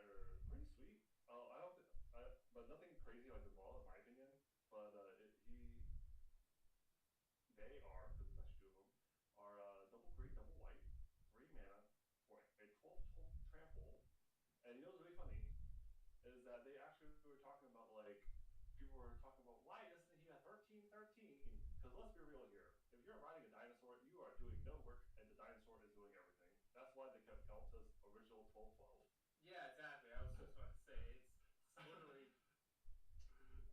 are pretty sweet. I don't, but nothing crazy like Laval in my opinion. But they are because there's actually two of them are double green, double white, 3 mana for a 12/12 trample. And you know what's really funny is that they actually were talking about like people were talking about why doesn't he have 13/13? Because let's be real here, if you're riding a dinosaur, you are doing no work and the dinosaur is doing everything. That's why they kept Galta's original 12/12. Yeah, exactly. I was just about to say it's literally.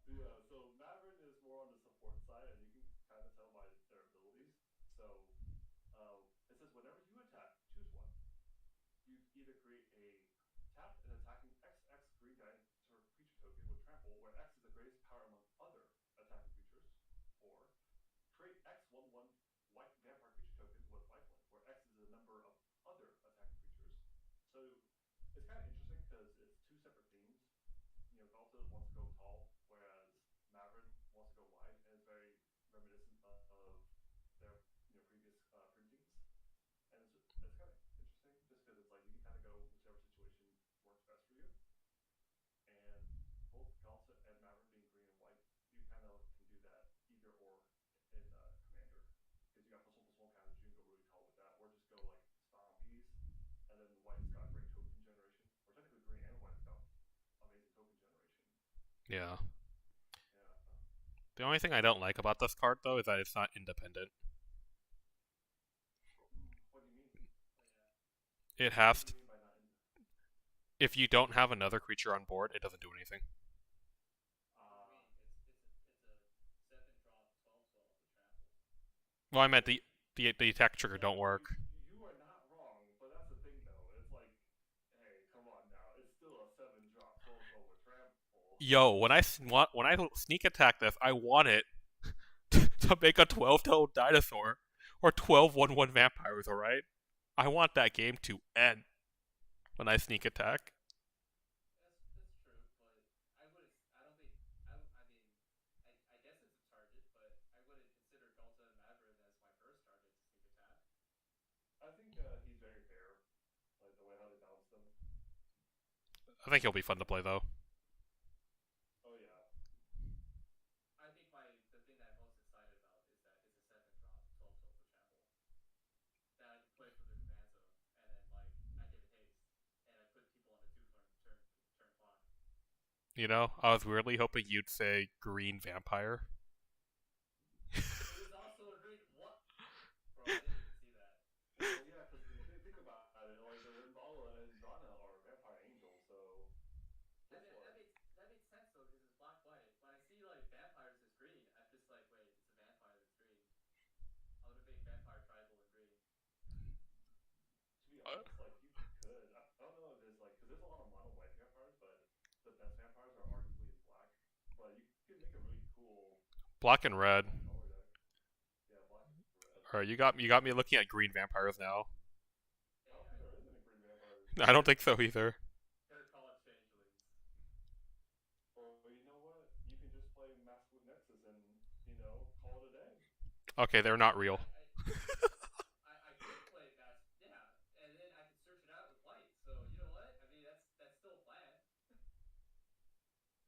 Yeah, so Maverick is more on the support side, and you can kind of tell by their abilities. So it says whenever you attack, choose one. You either create a tapped and attacking XX green dinosaur creature token with trample, where X is the greatest power among other attacking creatures, or create X11 white vampire creature tokens with lifelink, where X is the number of other attacking creatures. So it's kind of interesting because it's two separate themes. Galta wants to go tall, whereas Maverin wants to go wide, and it's very reminiscent of their previous printings. And it's kind of interesting just because it's like you can kind of go whichever situation works best for you. And both Galta and Maverin being green and white, you kind of can do that either or in Commander because you got +1/+1 counters. You can go really tall with that, or just go like Stompies, and then white's got great token generation, or technically green and white has got amazing token generation. Yeah. Yeah. The only thing I don't like about this card though is that it's not independent. What do you mean? Oh yeah. It What has do to, you mean by not? if you don't have another creature on board, it doesn't do anything. What do you mean? It's a 7 drop 12/12 with trample. Well, I meant the attack trigger don't Yeah, work. you are not wrong, but that's the thing though. It's like, hey, come on now. It's still a 7 drop 12/12 with trample. Yo, when I sneak attack this, I want it to make a 12-toed dinosaur or 12/1/1 vampires. All right, I want that game to end when I sneak attack. That's true, but I wouldn't. I don't think. I mean, I guess it's a target, but I wouldn't consider Galta and Maverin as my first target to sneak attack. I think he's very fair, like the way how they balanced them. I think he'll be fun to play though. Oh yeah, I think the thing that I'm most excited about is that it's a 7 drop 12/12 with trample that I can play from the command zone, and then like I give it haste, and I put people on a turn clock. You know, I was weirdly hoping you'd say green vampire. It is also a green what? Bro, I didn't even see that. well yeah, because think about it, like the Rimbala and Drana are vampire angels, so I guess mean, what? that makes sense though because it's black white. When I see like vampires as green, I'm just like, wait, it's a vampire that's green. I'm gonna make vampire tribal in green. To be honest, like you could. I don't know if it's like because there's a lot of mono white vampires, but the best vampires are arguably in black. But you can make a really cool Black and red. multi-color deck. Yeah, black and red. All right, you got me looking at green vampires now. I don't think there is any green vampires. I don't think so either. They're called changelings. Or you know what? You can just play Mask with Nexus and call it a day. Okay, they're not I, real. I I could play mass, yeah, and then I could search it out with white. So you know what? I mean, that's still a plan.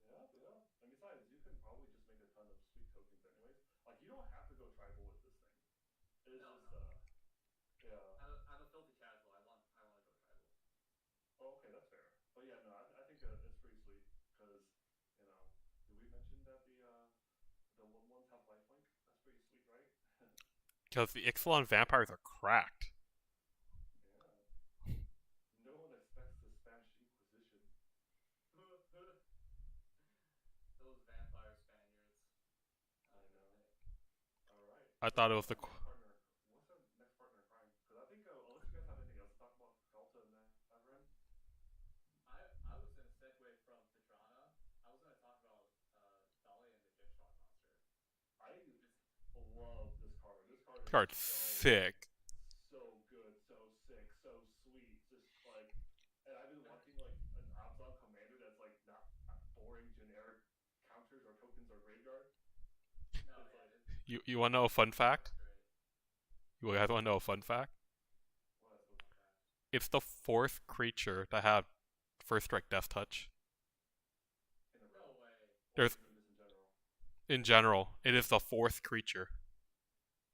Yeah, yeah. And besides, you can probably just make a ton of sweet tokens anyways. Like you don't have to go tribal with this thing. It's No, just no. yeah. I'm a filthy casual. I want to go tribal. Oh, okay, that's fair. But yeah, no, I think it's pretty sweet because you know, did we mention that the 1/1s have lifelink? That's pretty sweet, right? Because the Ixalan vampires are cracked. Yeah. No one expects the Spanish Inquisition. Those vampire Spaniards. I Not a good know. thing. All right. I So thought it was what's the. our next partner? What's our next partner in crime? Because I think unless you guys have anything else to talk about Galta and Maverin, I was gonna segue from Vidrana. I was gonna talk about Dahlia and the Giftschlock monster. I This love this card. This card is Card's sick. so good, so sick, so sweet. Just like, and I've been wanting like an Abzan commander that's like not boring generic counters or tokens or graveyard. no, It's yeah, like You want to know a fun this fact? card's great. You guys want to know a fun fact? What's the what? fun fact? It's the fourth creature to have first strike death touch. In a No row, way. or There's you mean just in general? in general, it is the fourth creature.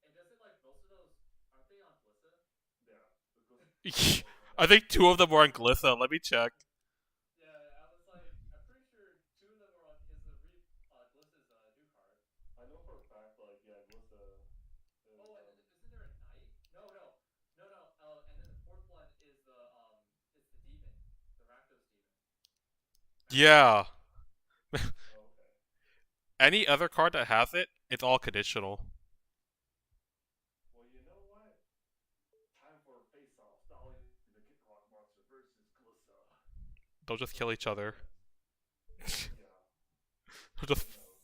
And doesn't like most of those aren't they on Glissa? Yeah, because I think two of them were on Glissa. Let me check. Yeah, I was like, I'm pretty sure 2 of them are on because the Glissa's a new card. I know for a fact, like yeah, Glissa is Oh, and then isn't there a knight? No, no, no, no. And then the fourth one is the demon, the Rakdos demon, Rakdos Yeah. demon. oh okay. Any other card that has it, it's all conditional. Well, you know what? Time for a face-off. Dolly the Gitrock monster versus Glissa. They'll just Let's kill each do other. it. Yeah, They'll just who knows?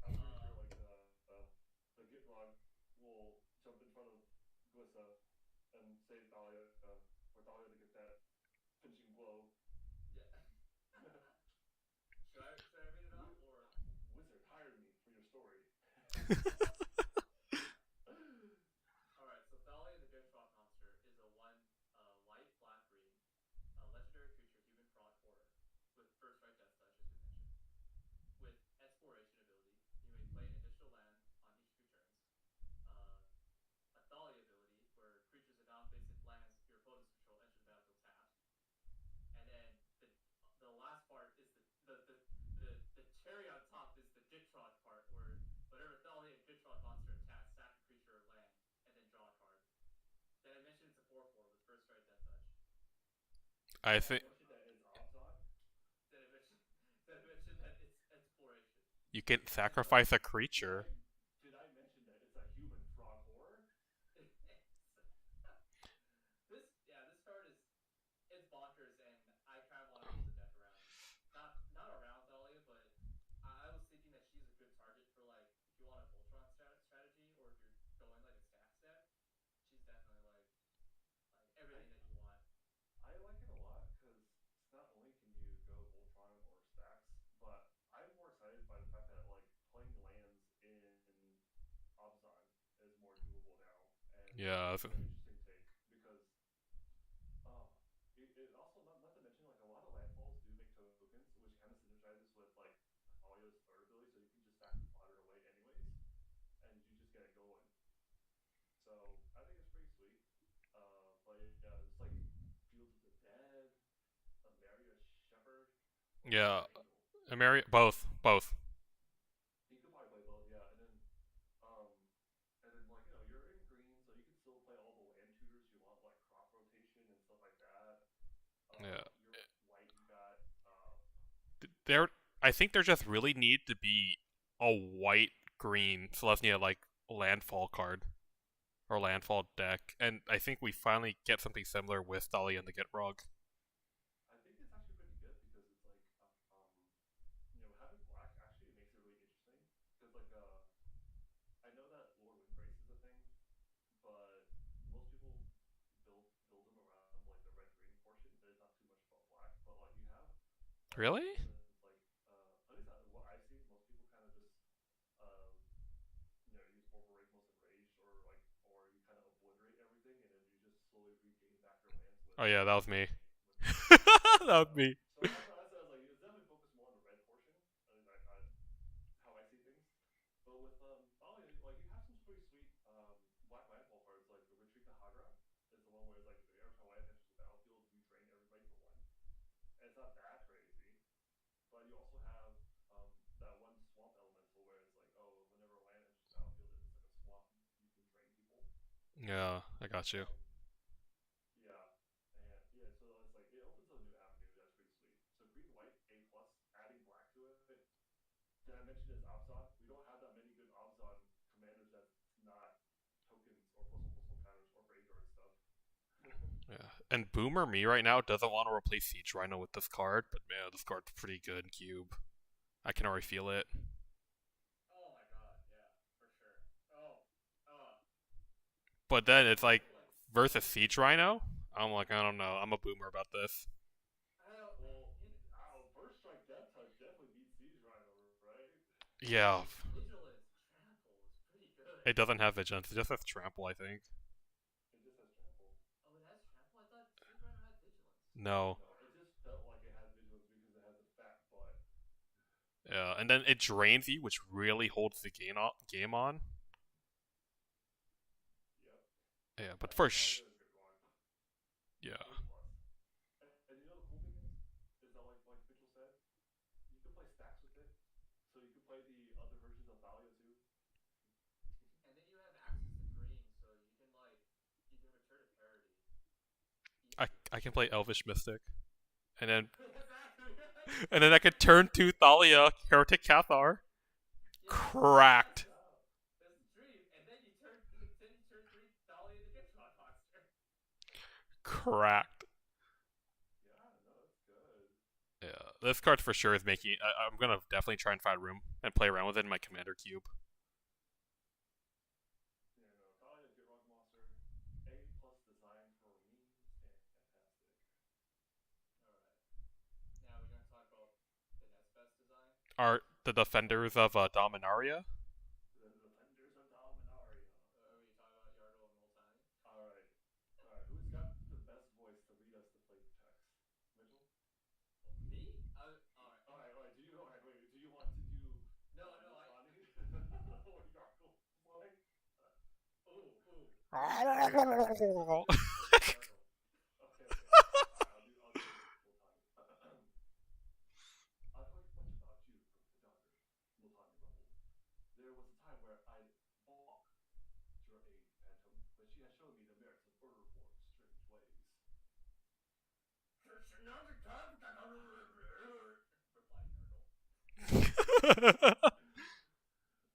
I'm pretty sure Uh, like the Gitrog will jump in front of Glissa and save Dahlia for Dahlia to get that finish All right, so Thalia the Gift Rock Monster is a one white, black, green, legendary creature, human frog horror, with first right death touch, as we mentioned. With exploration ability, you may play an additional land on each of your turns. Uh, a Thalia ability, where creatures and non-basic lands your opponents control enter the battlefield tapped. And then the last part is the cherry on top is the Gitrog part, where whatever Thalia Gitrog monster attacks, sack a creature or land, and then draw a card. Did I mention it's a 4/4 with first right death touch? I Did I think mention that it's Obzon? Did I mention did I mention that it's exploration? you can Did I sacrifice a did I creature. did I mention that it's a human frog horror? This card is it's bonkers, and I kind of want to build a deck around not around Thalia, but I was thinking that she's a good target for like if you want a Voltron strategy, or if you're going like a stacks deck, she's definitely like I everything that you want. I like it a lot because not only can you go Voltron or stacks, but I'm more excited by the fact that like playing lands in Obzon is more doable now, and Yeah. it's an interesting take because uh, it also not to mention like a lot of landfalls do make tokens, which kind of synergizes with like Athalia's third ability, so you can just sack the fodder away anyways, and you just get it going. So I think it's pretty sweet. But yeah, it's like Fields of the Dead, Ameria Shepherd, or Shepherd Yeah. Angel. Both. Both. You could probably play both, yeah, um, and then like you're in green, so you can still play all the land tutors you want, like crop rotation and stuff like that. Yeah. You're white, you got There. I think there just really need to be a white green Selesnya like landfall card or landfall deck, and I think we finally get something similar with Dahlia and the Gitrog. I think it's actually pretty good because it's like having black actually makes it really interesting because like I know that Lord Windgrace is a thing, but most people build them around like the red green portion. There's not too much about black, but like you have Really? for instance like at least what I've seen, most people kind of just uh use Borborygmos and Rage, or you kind of obliterate everything and then you just slowly regain back your lands Oh yeah, that was me. with Rage. That was me. So that's I was like, it's definitely focused more on the red portion. At least how I see things. But with Thalia, like you have some pretty sweet black landfall cards, like the Retreat to Hagra is the one where it's like every time land enters the battlefield, you drain everybody for one. And it's not that crazy, but you also have that one swamp elemental where it's like, oh, whenever a land enters the battlefield, if it's like a swamp, you can drain people. Yeah, I got you. Um, yeah, and yeah, so it's like it opens a new avenue that's pretty sweet. So green white A plus, adding black to it. Did I mention is Obzon? We don't have that many good Obzon commanders that's not tokens or plus one counters or graveyard stuff. Yeah, and Boomer me right now doesn't want to replace Siege Rhino with this card, but man, this card's pretty good in Cube. I can already feel it. Oh my god, yeah, for sure. Oh, uh, But then I it's want to like say like versus Siege Rhino. I'm like, I don't know. I'm a boomer about this. I don't Well, you know, first strike death touch definitely beats Siege Rhino, right? Yeah, vigilance trample is pretty good. it doesn't have vigilance. It just has trample, I think. It just has trample. Oh, it has trample. I thought Siege Rhino had vigilance. No. No, it just felt like it had vigilance because it has a fat butt. Yeah, and then it drains you, which really holds the game on. Yep. Yeah, but Yeah, for Thalia is a good card. yeah, A plus. And you know the cool thing is that like Mitchell said, you can play stacks with it. So you can play the other versions of Thalia too. And then you have access to green, so you can return to parity easily. I can play Elvish Mystic, and then Exactly. and then I could turn to Thalia, Heretic Cathar, Yeah, cracked, that's the dream. And then you turn three Thalia the Gitrog monster. cracked. Yeah, no, that's good. Yeah, this card for sure is making. I'm gonna definitely try and find room and play around with it in my Commander cube. Yeah, no, Thalia Gitrog monster, A plus design for me is fantastic. All right. Now we're gonna talk about the next best design. Are the defenders of Dominaria? The Defenders What's the Nurgle? Okay. Alright, I'll do Multani. I've heard much about you from the daughter, Multani Rebel. There was a time where I'd balk your aid, Phantom, but she has shown me the merits of Urborg's strange ways. It's not the time that replied Nurgle.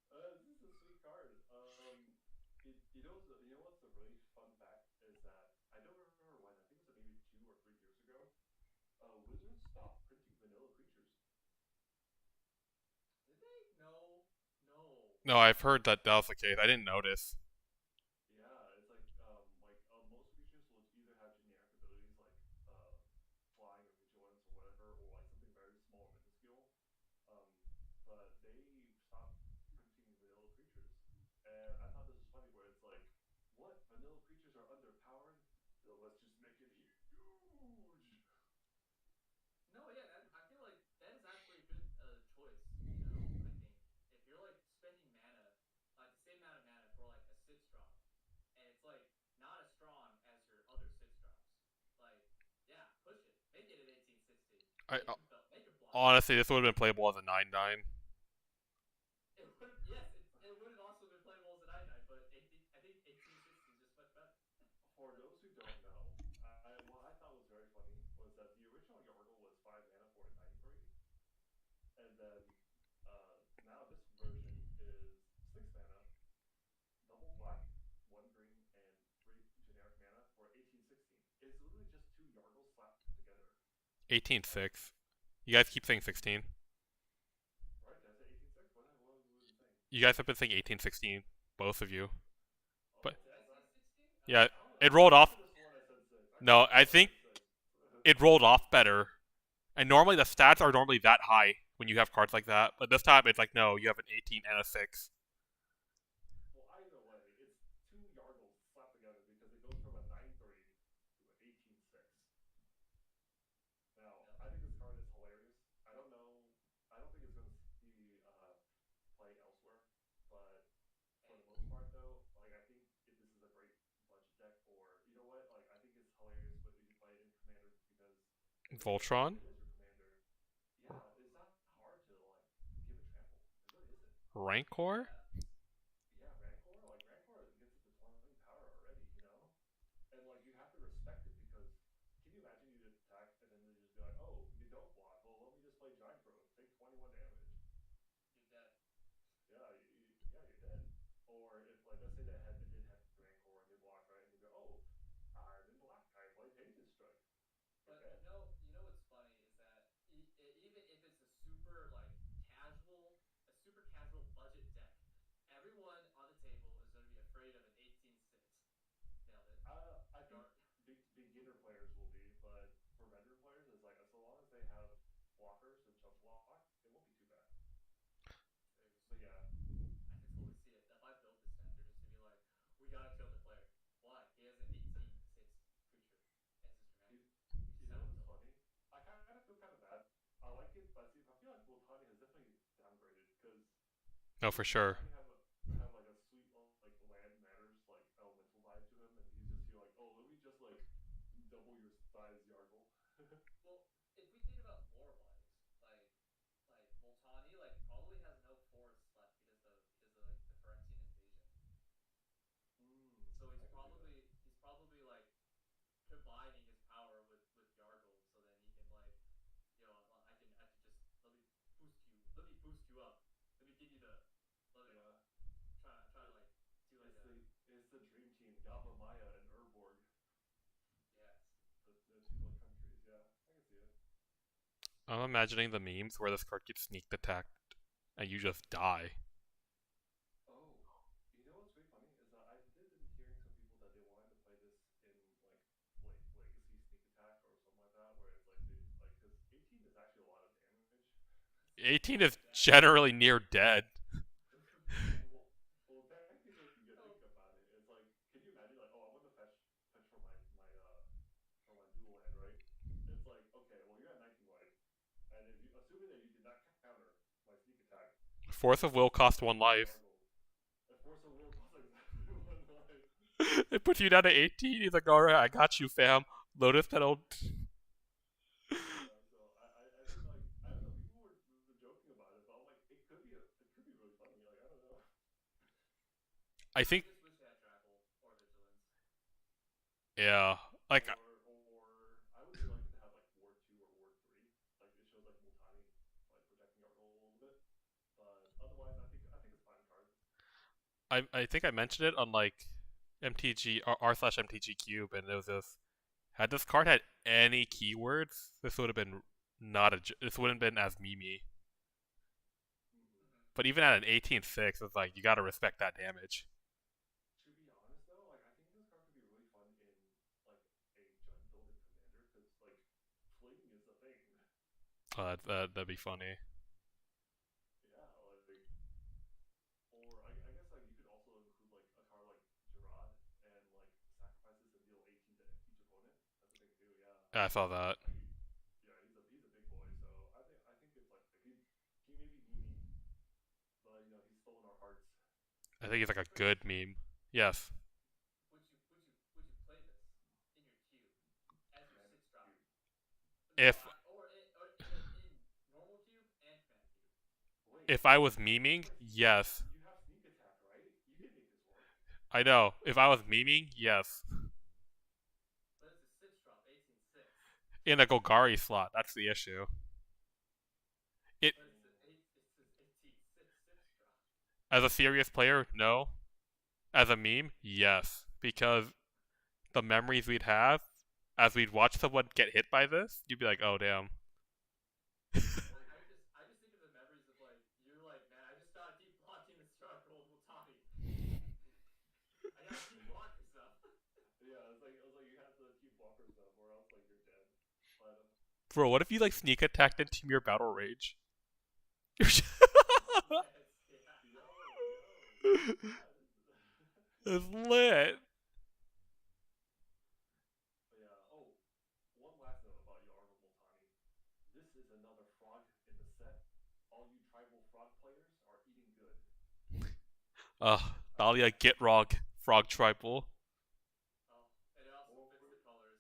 This is a sweet card. You know what's a really fun fact is that I don't remember when. I think it was maybe 2 or 3 years ago. Wizards stopped printing vanilla creatures. Did they? No. No. No, I've heard that that was the case. I didn't notice. Yeah, it's most creatures will either have generic abilities like flying or vigilance or whatever, or like something very small or minuscule. Um, but they stopped printing vanilla creatures, and I thought this was funny. Where it's like, what vanilla creatures are underpowered? So let's just make it huge. No, yeah, I feel like that is actually a good choice. You know, I think if you're like spending mana, like the same amount of mana for like a sit strong, and it's like not as strong as your other sit strongs, like yeah, push it, make it an 1860, I make him fly. honestly, this would have been playable as a 9/9. It would have yes, it would have also been playable as a 9/9, but I think 1860 is just much better. For those who don't know, what I thought was very funny was that the original Yargle was 5 mana for a 9/3, and then now this version is 6 mana, double black, 1 green, and 3 generic mana for 1816. It's literally just 2 Yargles slapped together. 18/6. You guys keep saying 16. Right? Did I say 18/6? What have we been saying? You guys have been saying 18/16, both of you. But Oh, Did I was say I? 16? yeah, I it could rolled I off. could have sworn I said 6. I could No, have I sworn I think said 6. it rolled off better. And normally the stats are normally that high when you have cards like that, but this time it's like no, you have an 18 and a 6. Well, either way, it's 2 Yargles slapped together because it goes from a 9/3 to an 18/6. Now, Yep. I think this card is hilarious. I don't know. I don't think it's going to see play elsewhere, but for Hey, the most part, though, like I think this is a great budget deck. Or you know what? Like I think it's hilarious when you play it in Commander because if Voltron? it is your Commander, yeah, it's not hard to like give it trample. It really isn't. Rancor? yeah. Yeah, Rancor gets it to 20 power already, you know? And like you have to respect it because can you imagine you'd attack and then they just be like, "Oh, you don't block. Well, let me just play Giant Growth. Take 21 damage." You're dead. Yeah, you're dead. Or if like let's say they had did heavy Rancor and they block right and they go, "Oh, I'm in black. I play Tainted Strike." You're But dead. you know what's funny is that even if it's a super like casual, a super casual budget deck, everyone on the table is going to be afraid of an 18-6. Nailed it. I think Yar- beginner players will be, but for veteran players, it's like so long as they have blockers and jump block, it won't be too bad. But yeah, I can totally see it. If I build this deck, they're just gonna be like, we gotta kill the player. Why? He has an 18-6 creature as his you, commander. We you just know have to what's kill him. funny? I kind of feel kind of bad. I like it, but see, I feel like Multani has definitely downgraded because No, for doesn't sure. Multani have like a sweet like land matters like elemental vibe to him, and he's just here like, oh, let me just like double your size, Yargle. Well, if we think about lore wise, like Moltani like probably has no forests left because of like the Phyrexian invasion. So I can see that. he's probably like combining his power with Yargle, so then he can like, yo, I can just let me boost you up, let me give you the, let me Yeah, try to it, like do like it's a the dream team, Yavimaya and Urborg, yes. the two like countries. Yeah, I can see it. I'm imagining the memes where this card gets sneak attacked and you just die. Oh, you know what's really funny is that I did been hearing some people that they wanted to play this in like legacy sneak attack or something like that, where it's like they like because 18 is actually a lot of damage. It's a 18 lot is of damage. generally near dead. Well, technically, you think Oh, about it. It's like, can you imagine like, oh, I want to fetch for my dual land, right? It's like, okay, well, you're at 19 life, and if you assuming that you did not counter my sneak attack, Force you of just will fetch cost my one life. Yargle. A force of will costs exactly 1 life. It puts you down to 18. He's like, alright, I got you, fam. Lotus petal. Yeah, so I think like I don't know, people were joking about it, but I'm like, it could be really funny. Like I don't know. I think, I just wish they had trackle or vigilance. yeah. Like, Or I would really like it to have like Ward 2 or Ward 3. Like it shows like Multani like protecting Yargle a little bit. But otherwise, I think it's a fine card. I think I mentioned it on like MTG R slash MTG Cube, and it was just had this card had any keywords, this would have been not a. This wouldn't have been as memey. Mm-hmm. But even at an 18-6, it's like you gotta respect that damage. To be honest though, like I think this card could be really fun in like a Jund builded commander because like fling is a thing. That'd be funny. Yeah, like or I guess like you could also include like a card like Gerard and like sacrifices and deal 18 to each opponent. That's a thing too. Yeah, Yeah, I saw that. he, yeah, he's a big boy. So I think it's like he may be Mimi, but you know he's stolen our hearts. I think he's like a Chris, good meme. Yes. would you play this in your cube as your Commander six drop? cube. No, If or in normal cube and commander cube. Wait, if I was memeing, Chris, yes. you have sneak attack, right? You can make this work. I know. If I was memeing, yes. But it's a six drop, 18-6. In a Golgari slot, that's the issue. It But it's an 18-6 drop. as a serious player, no. As a meme, yes. Because the memories we'd have as we'd watch someone get hit by this, you'd be like, oh damn. I just think of the memories of like you're like, man, I just gotta keep blocking this dark old Multani. I gotta keep blocking stuff. Yeah, it's like you have to keep blocker stuff, or else like you're dead. But Bro, what if you like sneak attacked into your battle rage? Yes, yeah. that is. It's lit. But yeah. Oh, one last note about Yargle Multani. This is another frog in the set. All you tribal frog players are eating good. Thalia get rog frog tribal. Oh, and it also Or fits the colors.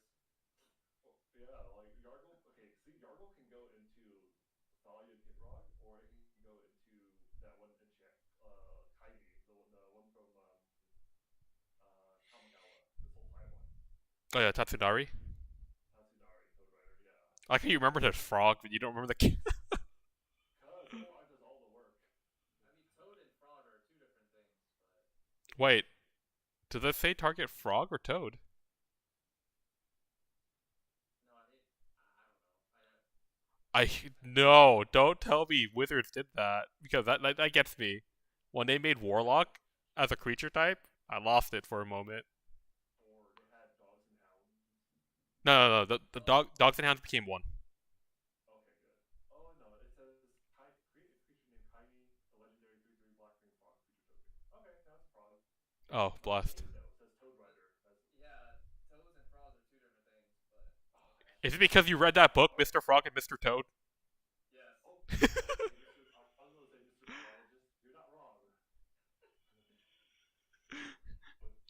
yeah, like Yargle. Okay, see, Yargle can go into Thalia Gitrog, or it can go into that one enchant, Kaimi, the one from Kamigawa, the Soul Tie one. Oh yeah, Tatsunari. Tatsunari, Toad Rider, yeah. I can you remember the frog, but you don't remember the. Cause the frog does all the work. I mean, toad and frog are two different things, but Wait, does it say target frog or toad? no, I think I don't know. I no, don't tell me Wizards did that because that gets me. When they made Warlock as a creature type, I lost it for a moment. Or they had dogs and hounds. No. The dogs and hounds became one. Okay, good. Oh no, it says create a creature named Kaimi, a legendary 3/3 black green frog creature token. Okay, now it's a frog. Oh, Oh, the blessed. name though, it says Toad Rider. That's Yeah, toads and frogs are two different things, but oh, Is it because you read that book, Mr. Frog and Mr. Toad? yes. oh, okay, Mr. I was gonna say Mr. Biologist. You're not wrong. But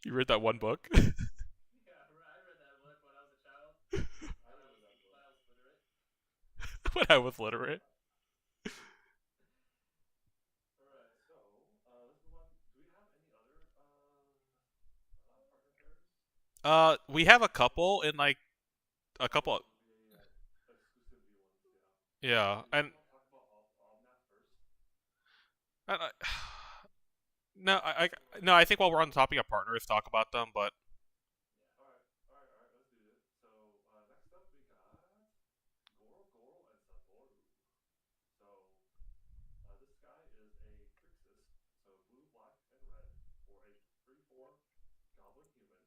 You read that one book? Yeah, I read that book when I was a child. I When I remember was that book. when I was literate. When I was literate. All right, so let's move on. Do we have any other partner pairs? We have a couple in like a couple. Yeah. Exclusivity ones, yeah. Yeah, Do you and guys want to talk about Obnath first? I, no, no. I think while we're on the topic of partners, talk about them. But Yeah. All right. Let's do it. So next up we got Goro and Satoru. So this guy is a Grixis, so blue, black, and red for a 3/4 goblin human.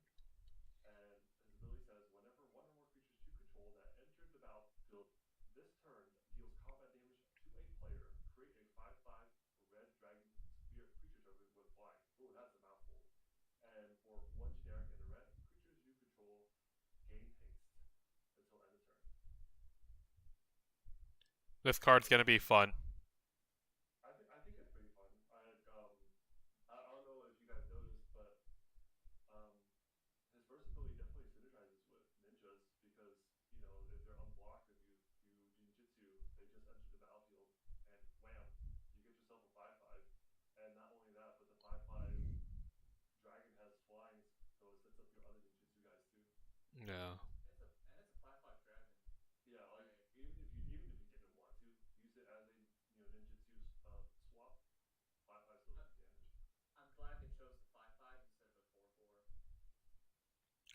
And his ability says whenever one or more creatures you control that enter the battlefield this turn deals combat damage to a player, create a 5/5 red dragon spirit creature token with flying. Ooh, that's a mouthful. And for one generic and a red, creatures you control gain haste until end of turn. this card's gonna be fun. I think it's pretty fun. I don't know if you guys noticed, but um Yeah. It's a 5/5 dragon. Yeah, like Like even if you didn't want to use it as a ninjutsu swap, 5/5 still I'm does damage. I'm glad they chose the 5/5 instead of the 4/4.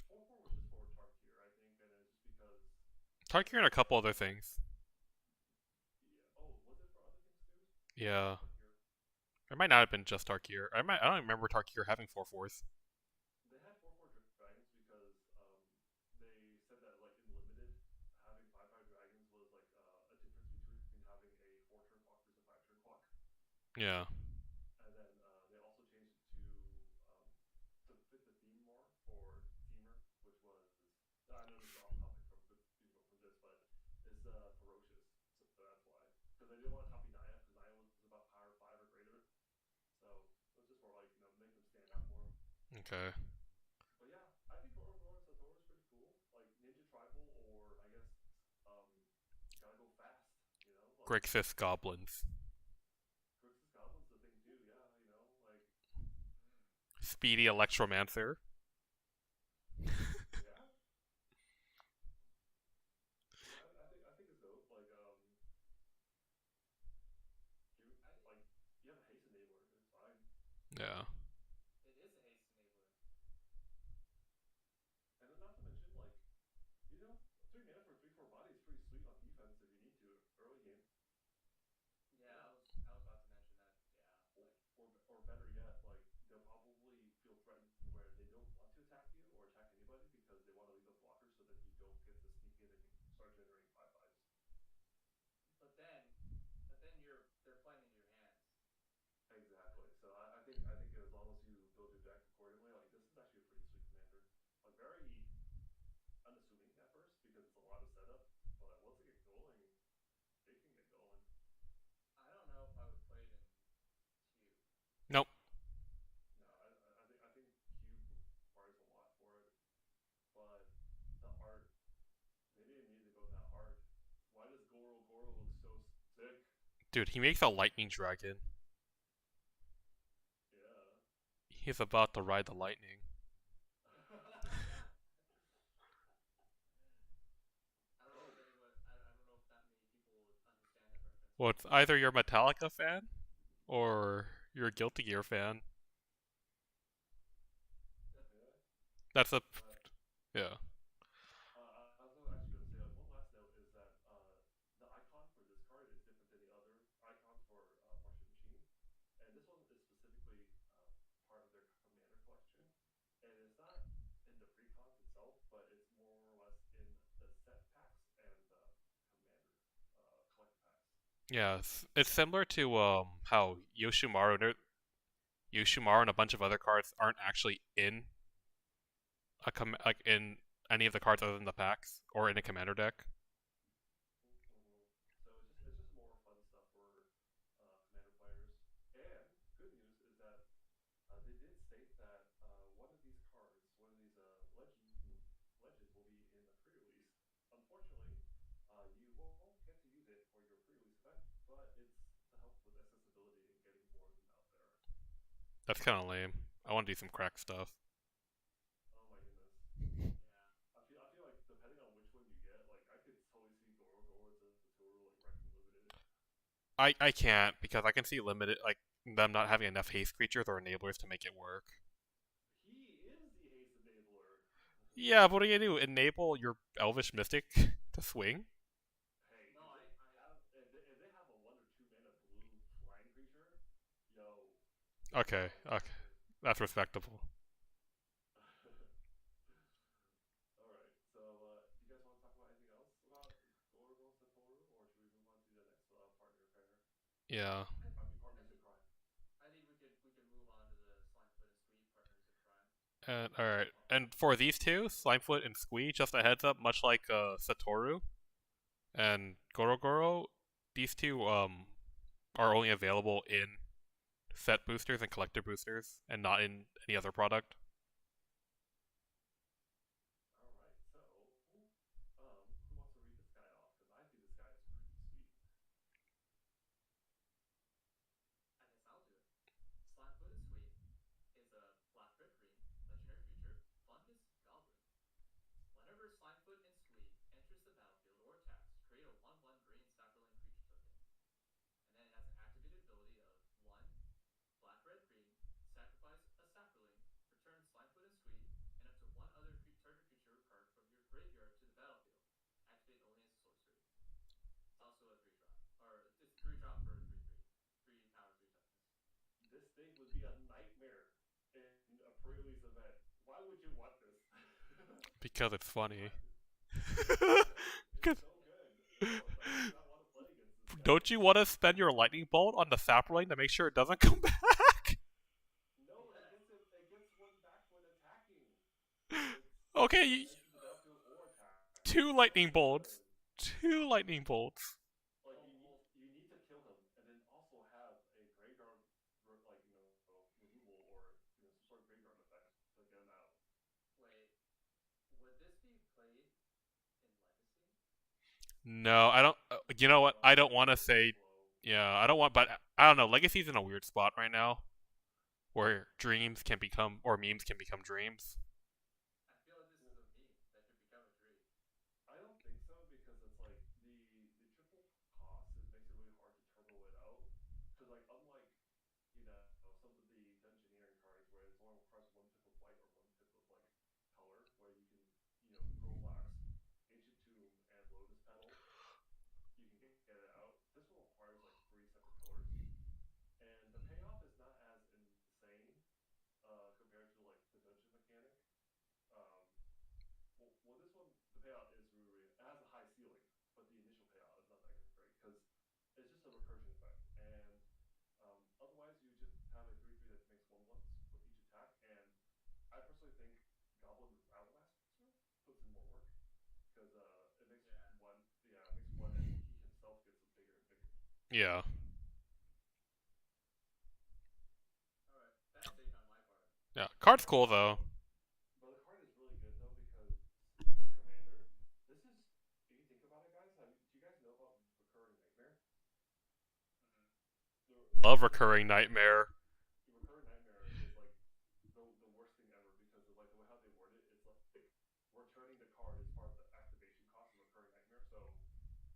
4/4 was just for Tarkir, I think, and it's just because Tarkir and a couple other things. yeah. Oh, was it for other things too? Or Yeah. just Tarkir? It might not have been just Tarkir. I don't remember Tarkir having 4/4s. They had 4/4 dragons because they said that like in limited, having 5/5 dragons was like a difference between having a 4-turn clock versus a 5-turn clock. Yeah. And then they also changed it um, to fit the theme more for Teamer, which was I know this is off topic from from this, but it's ferocious, so that's why because they didn't want to copy Naya because Naya was about power 5 or greater, so it was just more like make them stand out more. Okay. But yeah, I think Goro Goro and Satoru is pretty cool, like Ninja Tribal or I guess um, gotta go fast, like Grixis goblins. Grixis Goblin's the thing too, yeah, like Mm. Speedy Electromancer. yeah. Yeah, I think it's dope. Like I like you have a haste enabler, it's fine. Yeah. It is a haste enabler. And then not to mention like 3 mana for 3/4 body is pretty sweet on defense if you need to early game. Yeah, Yeah. I was about to mention that. Yeah, Or, like or better yet, like they'll probably feel threatened where they don't want to attack you or attack anybody because they want to leave a blocker so that you don't get to sneak in and start generating 5/5s. but then but then they're playing into your hands. Exactly. So I think as long as you build your deck accordingly, like this is actually a pretty sweet commander. Like very unassuming at first because it's a lot of setup, but once it gets going, it can get going. I don't know if I would play it in cube. Nope. No, I think Cube requires a lot for it, but the art they didn't need to go that hard. Why does Goro Goro look so sick? Dude, he makes a lightning dragon. Yeah. He's about to ride the lightning. I don't know if anyone. I don't know if that many people would understand that reference, Well, but it's either you're a Metallica fan or you're a Guilty Gear fan. Yeah. That's a But yeah. I was actually going to say like one last note is that the icon for this card is different than the other icons for Martian Machine, and this one is specifically part of their commander collection, and it's not in the precons itself, but it's more or less in the set packs and the commander collector packs. Yeah, it's similar to how Yoshimaru and a bunch of other cards aren't actually in like in any of the cards other than the packs or in a commander deck. Mm-hmm. So it's just more fun stuff for commander players. And good news is that they did state that one of these cards, one of these legends, will be in the pre-release. Unfortunately, you won't get to use it for your pre-release event, but it's to help with accessibility and getting more of them out there. That's kind of lame. I want to do some crack stuff. Oh my goodness. yeah, I feel like depending on which one you get, like I could totally see Goro Goro and Satoru like wrecking limited. I can't because I can see limited like them not having enough haste creatures or enablers to make it work. He is the haste enabler. Yeah, but what are you gonna do? Enable your Elvish Mystic to swing? Hey, no, if they have if they have a 1 or 2 mana blue flying creature, yo, Okay, yo, okay, that's respectable. All right. So, do you guys want to talk about anything else about Gorgo and Satoru, or should we move on to the next partner pair? Yeah. I mean, I partners in think crime. I think we could move on to the Slimefoot and Squee partners in crime. And all right, and for these two, Slimefoot and Squee, just a heads up, much like Satoru and Gorogoro, these two are only available in set boosters and collector boosters, and not in any other product. All right. So, who wants to read this guy off? Because I think this guy is pretty sweet. I guess I'll do it. Slimefoot and Squee is a black red green legendary creature fungus goblin. think would be a nightmare in a pre-release event. Why would you want this? Because it's funny. Why? Yeah, it's so good. Like, who would not want to play against this guy? Don't you want to spend your lightning bolt on the sapling to make sure it doesn't come back? No, Yes. it gets one back when attacking. It's Okay, when entering the battlefield or attacking. two That's lightning so good. bolts. Two lightning bolts. Like Well, well, you need to kill him and then also have a graveyard like removal or some sort of graveyard effect to get him out. wait. Would this be played in Legacy? No, I don't. You know what? I don't want to Legacy is say. slow. Yeah, I don't want. But I don't know. Legacy's in a weird spot right now, where dreams can become or memes can become dreams. I feel like this is a meme that could become a dream. I don't think so because it's like the triple cost makes it really hard to turbo it out. Because like unlike some of the dungeoneering cards where it only requires one pip of white or one pip of like color, where you can Pearl Blast, Ancient Tomb, and Lotus Petal, you can get it out. This one requires like three separate colors, and the payoff is not as insane compared to like the dungeon mechanic. Um, this one, the payout is really, it has a high ceiling, but the initial payout is not that great because it's just a recursion effect. And otherwise, you just have a 3/3 that makes 1/1s with each attack. And I personally think Goblin Rattlemaster puts in more work because it makes Yeah. one, yeah, it makes one, and he himself gets bigger and bigger. Yeah. All right. Bad take on my part. Yeah. Card's But cool though. the card is really good though because in Commander, this is, if you think about it, guys, do you guys know about Recurring Nightmare? Mm-hmm. Love The recurring nightmare. Recurring Nightmare is like the worst thing ever because of like the way how they word it. It's like returning the card is part of the activation cost of Recurring Nightmare, so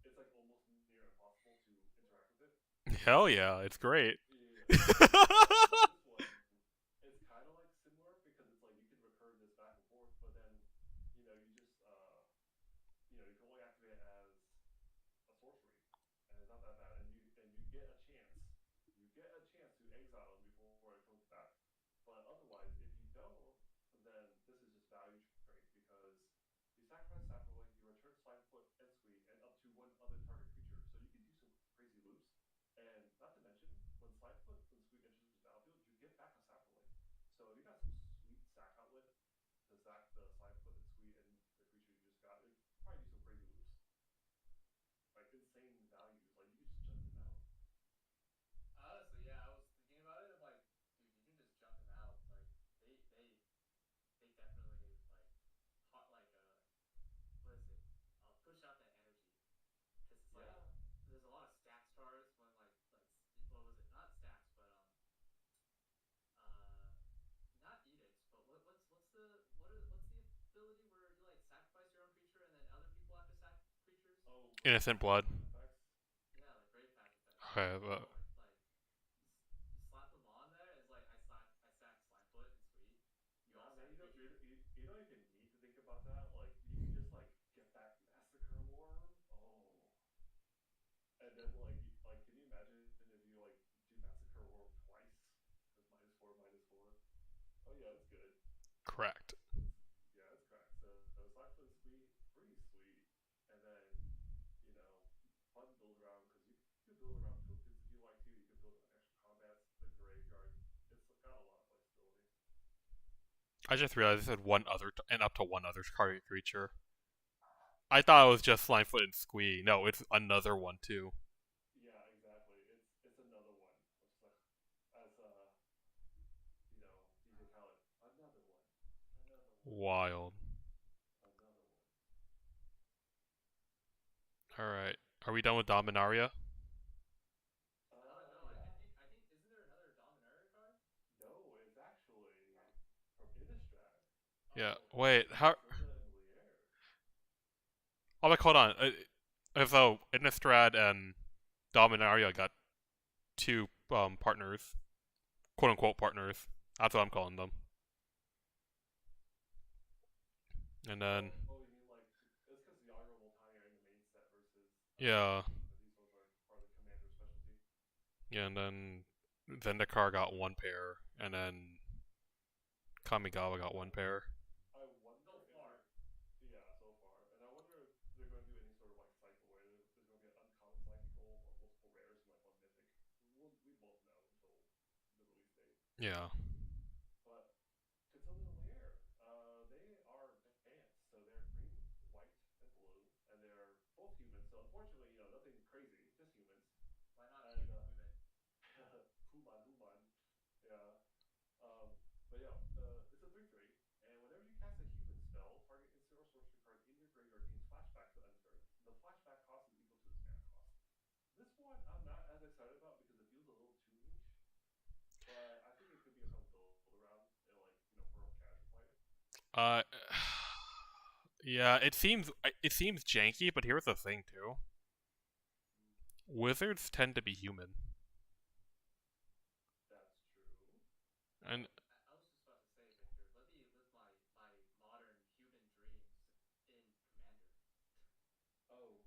it's like almost near impossible to interact with it. Hell yeah, it's great. Yeah. And with this one, it's kind of like similar because it's like you can recur this back and forth, but then you just you can only activate it as a sorcery, and it's not that bad. And you get a chance, to exile him before it comes back. But otherwise, if you don't, then this is just value trade because you sacrifice Saproling, you return Slimefoot and Squeak, and up to one other target creature. So you can do some crazy loops. And not to mention, when Squeak enters the battlefield, you get back a Saproling. So if you got some sweet sack outlet to sack the Slimefoot and Squeak and the creature you just got, it probably do some crazy loops, like insane values. Like you could just jump them out. Honestly, yeah, I was thinking about it. I'm like, dude, you can just junk them out. Like, they definitely what is it? Push out that energy because it's like Yeah. there's a lot of stack stars when what was it? Not stacks, but uh not edicts, but what's the ability where you like sacrifice your own creature and then other people have to sack creatures? Oh, Innocent blood. grave effects. Yeah, like grave pact effects. Okay, Bro, you slap them on there. And it's like I sack Slimefoot and Sweet. You all Nah, man, sack a creature. you don't even need to think about that. Like, you can just like get back Massacre Worm. Oh, and then can you imagine if you like do Massacre Worm twice as -4/-4? Oh yeah, it's good. correct. It's yeah, it's cracked. So Slackfoot and Sweet, pretty sweet. And then you know, fun build around because you can build around tokens if you like to. You can build around extra combats, the graveyard. It's got a lot of flexibility. I just realized it said one other and up to one other target creature. I thought it was just Slimefoot and Squee. No, it's another one too. Yeah, exactly. It's another one, which is like, as DJ Khaled, another one, another one, Wild. another one. Alright. Are we done with Dominaria? No, Yeah. I think isn't there another Dominaria card? No, it's actually from Innistrad. Yeah. Oh, Wait, how. Zelda and Lier. Oh, like, hold on. So, Innistrad and Dominaria got two partners. Quote unquote partners. That's what I'm calling them. And then. Oh, you mean like it's because Yagra and Voltani are in the main set versus Yeah. these ones are part of the commander specialty. Yeah, and then Zendikar got one pair, and then Kamigawa got one pair. I wonder So if far. they're yeah so far, and I wonder if they're going to do any sort of like cycle where there's going to be an uncommon psychical or multiple rares and like one mythic. We won't know until the release date. Yeah. But Catilda and Lear, they are bants, so they're green, white, and blue, and they're both humans. So unfortunately, nothing crazy, just humans. Why not And human? human, yeah. Um, but yeah, it's a 3/3, and whenever you cast a human spell, target instant or sorcery card in your graveyard gains flashback to end turn. The flashback cost is equal to its mana cost. This one I'm not as excited about because it feels a little too niche, but I think it could be a fun build around, for casual play. Uh, yeah. It seems janky, but here's the thing too. Mm, Wizards tend to be human, that's true. and I was just about to say, Victor, let me live my modern human dreams in Commander. Oh,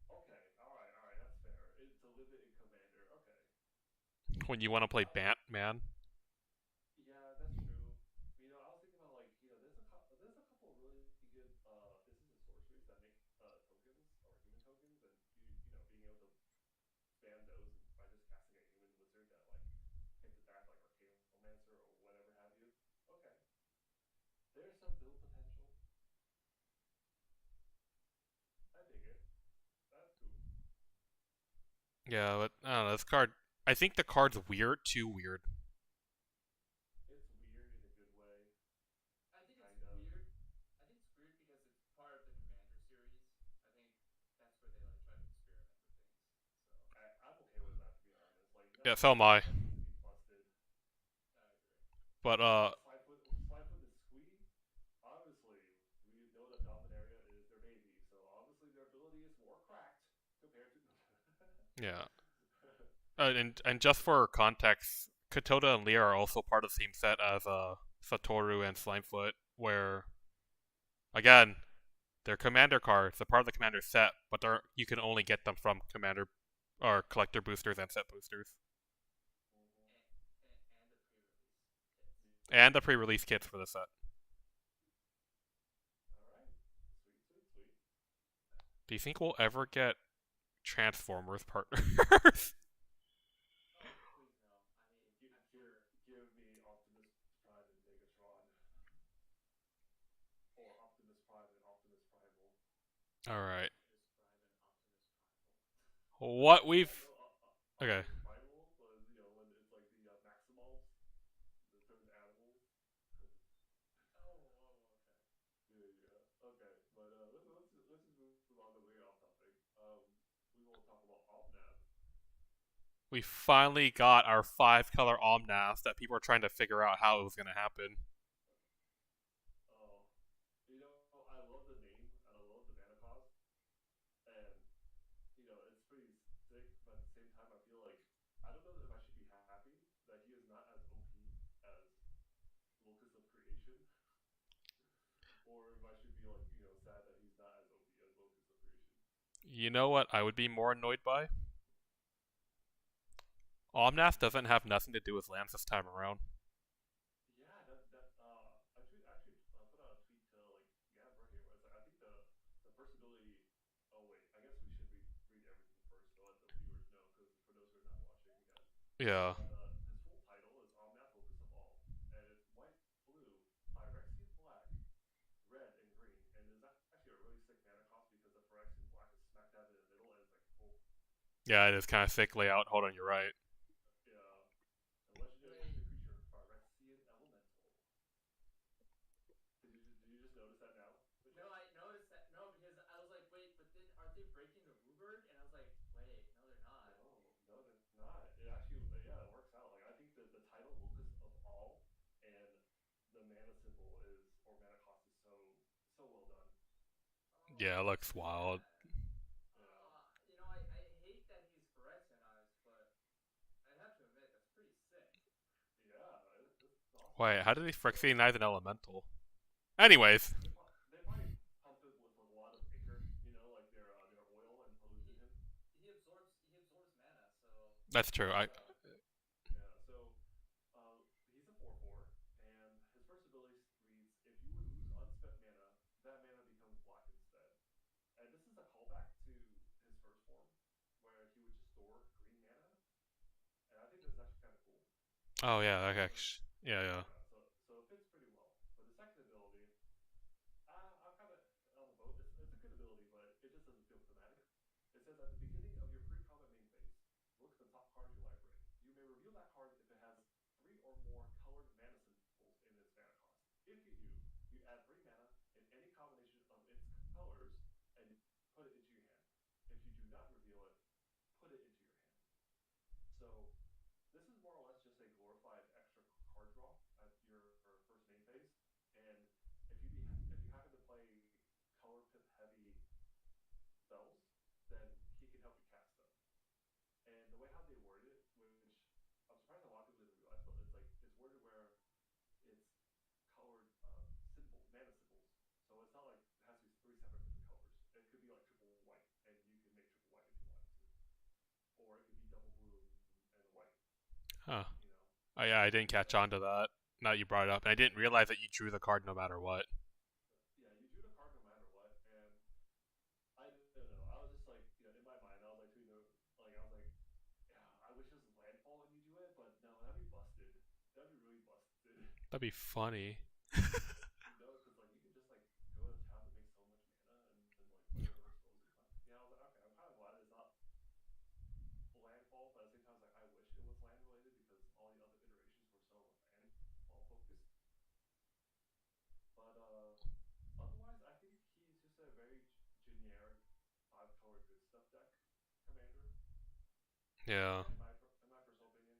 okay, all right, that's fair. To live it in Commander, okay. when you want to play I, Batman, Yeah, that's true. I was thinking about there's a couple of really good instants and sorceries that make tokens or human tokens, and being able to spam those and by just casting a human wizard that hits it back like Arcanomancer or whatever have you. Okay, there's some build potential. I dig it. That's cool. yeah. But I don't know. This card, I think the card's weird, too weird. It's weird in a good way, I think it's kind of. weird. I think it's weird because it's part of the Commander series. I think that's where they like try to experiment with things. So I'm okay with that, to be honest. Like Yeah, nothing so am about I. the card needs to be busted. I agree. But Slimefoot is squee. Obviously, we know that Dominaria is their baby, so obviously their ability is more cracked compared to. yeah. And just for context, Katoda and Lear are also part of the same set as Satoru and Slimefoot, where again they're commander cards. They're part of the commander set, but you can only get them from commander or collector boosters and set boosters, Mhm. And the pre-release kits. and the pre-release kits for the set. All right, sweet, sweet, sweet. Do you think we'll ever get Transformers partners? Oh, please no. I mean, Give, I'm give, sure give me Optimus Prime and Megatron, or Optimus Prime and Optimus Primal. All right. Optimus Prime and Optimus Primal. What we've Okay. Optimus Primal was when it's like the Maximals that turns animals. Oh, whoa, okay. Yeah, yeah. Okay, but let's just move on to way off topic. We will talk about Omnath. We finally got our 5-color Omnath that people are trying to figure out how it was going to happen. Oh, I love the name and I love the mana cost, and it's pretty sick. But at the same time, I feel like I don't know if I should be happy that he is not as OP as Locus of Creation, or if I should be sad that he's not as OP as Locus of Creation. You know what I would be more annoyed by? Omnath doesn't have nothing to do with lands this time around. Yeah, that I actually put out a tweet to Gabber here where it's like I think the first ability. Oh wait, I guess we should read everything first so that the viewers know because for those who are not watching again. Yeah. His full title is Omnath Locus of All, and it's white, blue, Phyrexian black, red, and green. And there's actually a really sick mana cost because the Phyrexian black is smack dab in the middle, and it's like boom. Yeah, it is kind of sick layout. Hold on, you're right. Yeah. A legendary Wait. instant creature, Phyrexian Elemental. Did you just notice that now, Mitchell? No, I noticed that. No, because I was like, wait, but then aren't they breaking the Wooburg? And I was like, wait, no, they're not. No, they're not. It actually, yeah, it works out. Like I think that the title Locus of All and the mana symbol is or mana cost is so well done. Yeah, it Oh, looks wild. snap. Yeah, I hate that he's Phyrexianized, but I'd have to admit, that's pretty sick. yeah, this is awesome. Wait, how did he So Phyrexianize an elemental? Anyways, they probably pumped it with a lot of ichor, their oil and polluted He him. he absorbs mana, so that's true. Yeah, yeah. store green mana, and I think this is actually kind of cool. Oh yeah, So okay. the Yeah, yeah. yeah, so it fits pretty well. But the second ability, I'm kind of on the boat. It's a good ability, but it just doesn't feel thematic. It says at the beginning of your pre-combat main phase, look at the top card of your library. You may reveal that card if it has three or more colored mana symbols in its mana cost. If you do, you add 3 mana in any combination of its colors and put it into your hand. If you do not reveal it, put it into your hand. So this is more or less just a glorified extra card draw at your first main phase. And if you happen to play color pip heavy spells, then he can help you cast them. And the way how they worded it, which I'm surprised a lot of people didn't realize, but it's worded where it's colored mana symbols. So it's not like it has to be three separate different colors. It could be like triple white, and you can make triple white if you wanted to, or it could be double blue and a white. Huh. You know, Oh yeah, I didn't catch so on to that. Now you brought it up, and I didn't realize that you drew the card no matter what. yeah, you drew the card no matter what, and I don't know. I was just like, in my mind, I was like tweeting, like I was like, yeah, I wish this was landfall and you do it, but no, that'd be busted. That'd be really busted. That'd be funny. Because like you could just like go to town to make so much mana and then like play whatever spells you want. Yeah, I was like, okay, I'm kind of glad it's not landfall, but at the same time, I was like, I wish it was land related because all the other iterations were so landfall focused. But otherwise, I think he's just a very generic five color good stuff deck commander. Yeah. In my personal opinion,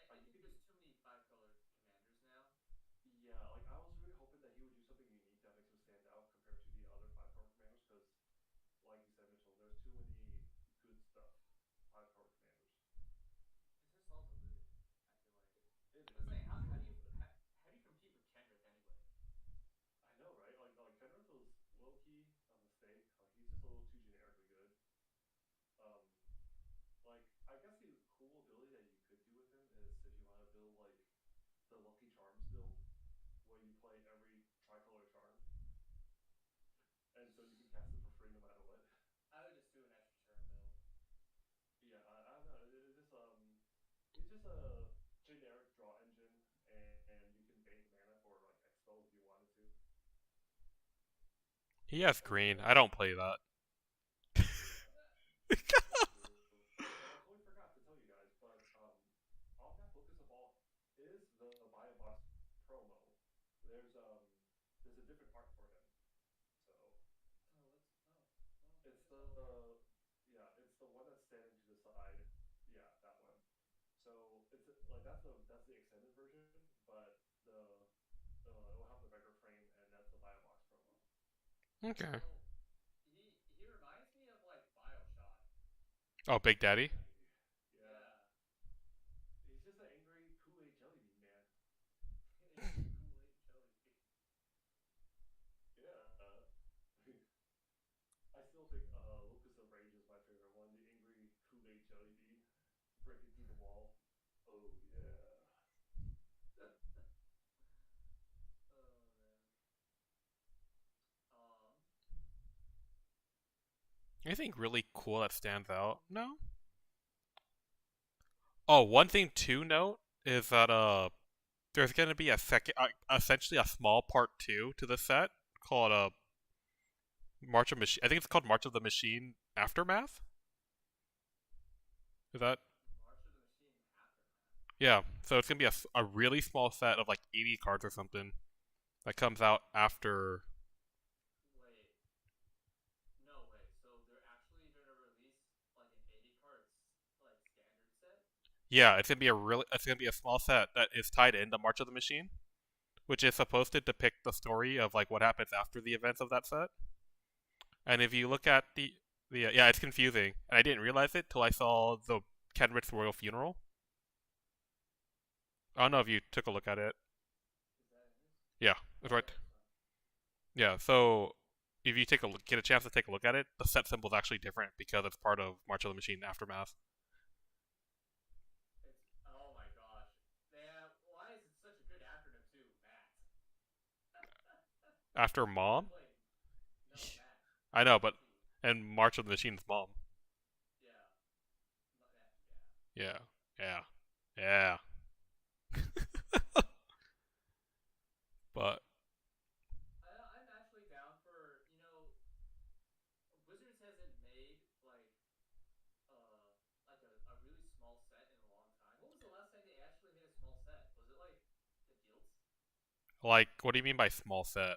I you think could do there's too many five colored commanders now. yeah. Like I was really hoping that he would do something unique that makes him stand out compared to the other five color commanders because, like you said, Mitchell, there's too many good stuff five color commanders. It's just all diluted. I feel like. It But it's is like, a how do little you bit. how do you compete with Kendrick anyway? I know, right? Like Fenrith was low key a mistake. Like he's just a little too generically good. Um, like I guess the cool ability that you could do with him is if you want to build like the Lucky Charms build, where you play every tricolor charm, and so you can cast it for free no matter what. I would just do an extra turn build. Yeah, I don't know. It's just he's just a generic draw engine, and you can bank mana for like X spells if you wanted to. He has And green. I don't play that. yeah, that's true. And I totally forgot to tell you guys, but on that Focus of All is the Buy a Box promo. There's um there's a different art for him. So Oh, what's it's Focus All? the yeah, it's the one that's standing to the side. Yeah, that one. So it's like that's the extended version, but the it will have the regular frame, and that's the Buy a Box promo. Okay. So he reminds me of like Bioshock. Oh, Big Daddy. Yeah, Yeah, he's just an angry Kool Aid jelly bean man. angry Kool Aid jelly bean. Yeah. I still think Locus of Rage is my favorite one. The angry Kool Aid jelly bean breaking through the wall. Oh yeah. Oh man. Um, Anything really cool that stands out? No. Oh, one thing to note is that there's gonna be a second, essentially a small part two to the set called March of Machine. I think it's called March of the Machine Aftermath. Is that? March of the Machine Aftermath. Yeah. So it's gonna be a really small set of like 80 cards or something that comes out after. Wait, no way. So they're actually gonna release like an 80 cards like standard set? Yeah, it's gonna be a small set that is tied into March of the Machine, which is supposed to depict the story of like what happens after the events of that set. And if you look at yeah, it's confusing, and I didn't realize it till I saw the Kenrick's royal funeral. I don't know if you took a look at it. Is that in this? Yeah, it's Oh right. yeah, this one. Yeah, so if you get a chance to take a look at it, the set symbol is actually different because it's part of March of the Machine Aftermath. It's oh my gosh. Yeah, why is it such a good acronym too, Matt? After Like Mom, wait, no Matt. I know, but MT. and March of the Machine's mom. Yeah. Yeah. Yeah. Yeah. But I'm actually down for, Wizards hasn't made uh a really small set in a long time. What was the last time they actually made a small set? Was it like the guilds? like, what do you mean by small set?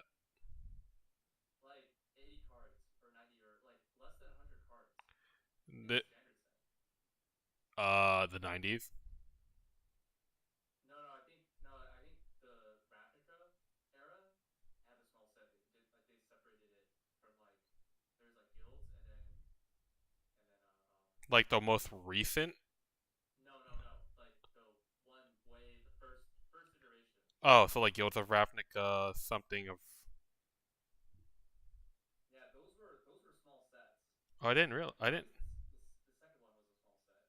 Like 80 cards or 90 or like less than 100 cards in a The standard set. the 90s. No, I think the Ravnica era had a small set. They did like they separated it from like there's like guilds and then Like the most recent. no, like the one way the first iteration. Oh, so like Guilds of Ravnica, something of. Yeah, those were small sets. Oh, I didn't real. Or I was didn't. it the second one was a small set?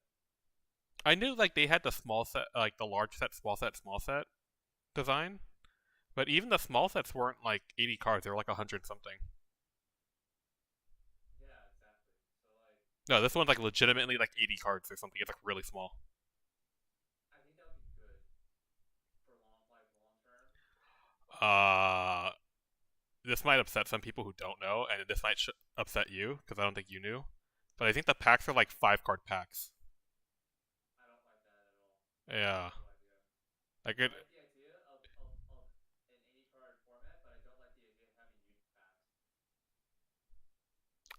I knew like they had the small set, like the large set, small set design, but even the small sets weren't like 80 cards. They were like 100 something. Yeah, exactly. So like No, this one's like legitimately like 80 cards or something. It's like really small. I think that would be good for long term. Uh, this might upset some people who don't know, and this might upset you because I don't think you knew. But I think the packs are like 5 card packs. I don't like that at all. That's a Yeah, terrible idea. like I it. like the idea of an 80 card format, but I don't like the idea of having unit packs.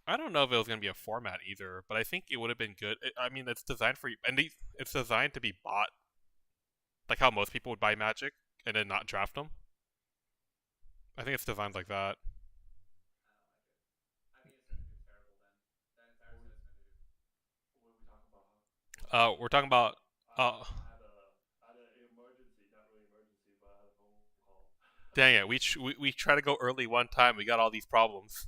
I don't know if it was gonna be a format either, but I think it would have been good. I mean, it's designed for and it's designed to be bought, like how most people would buy Magic and then not draft them. I think it's designed like that. I don't like it. I think it's going to do terrible then. That entire What we set is going to do. what we talking about? Huh? What we talking We're about? talking about. I had a emergency, not really emergency, but I had a phone call. Dang it, we try to go early one time. We got all these problems.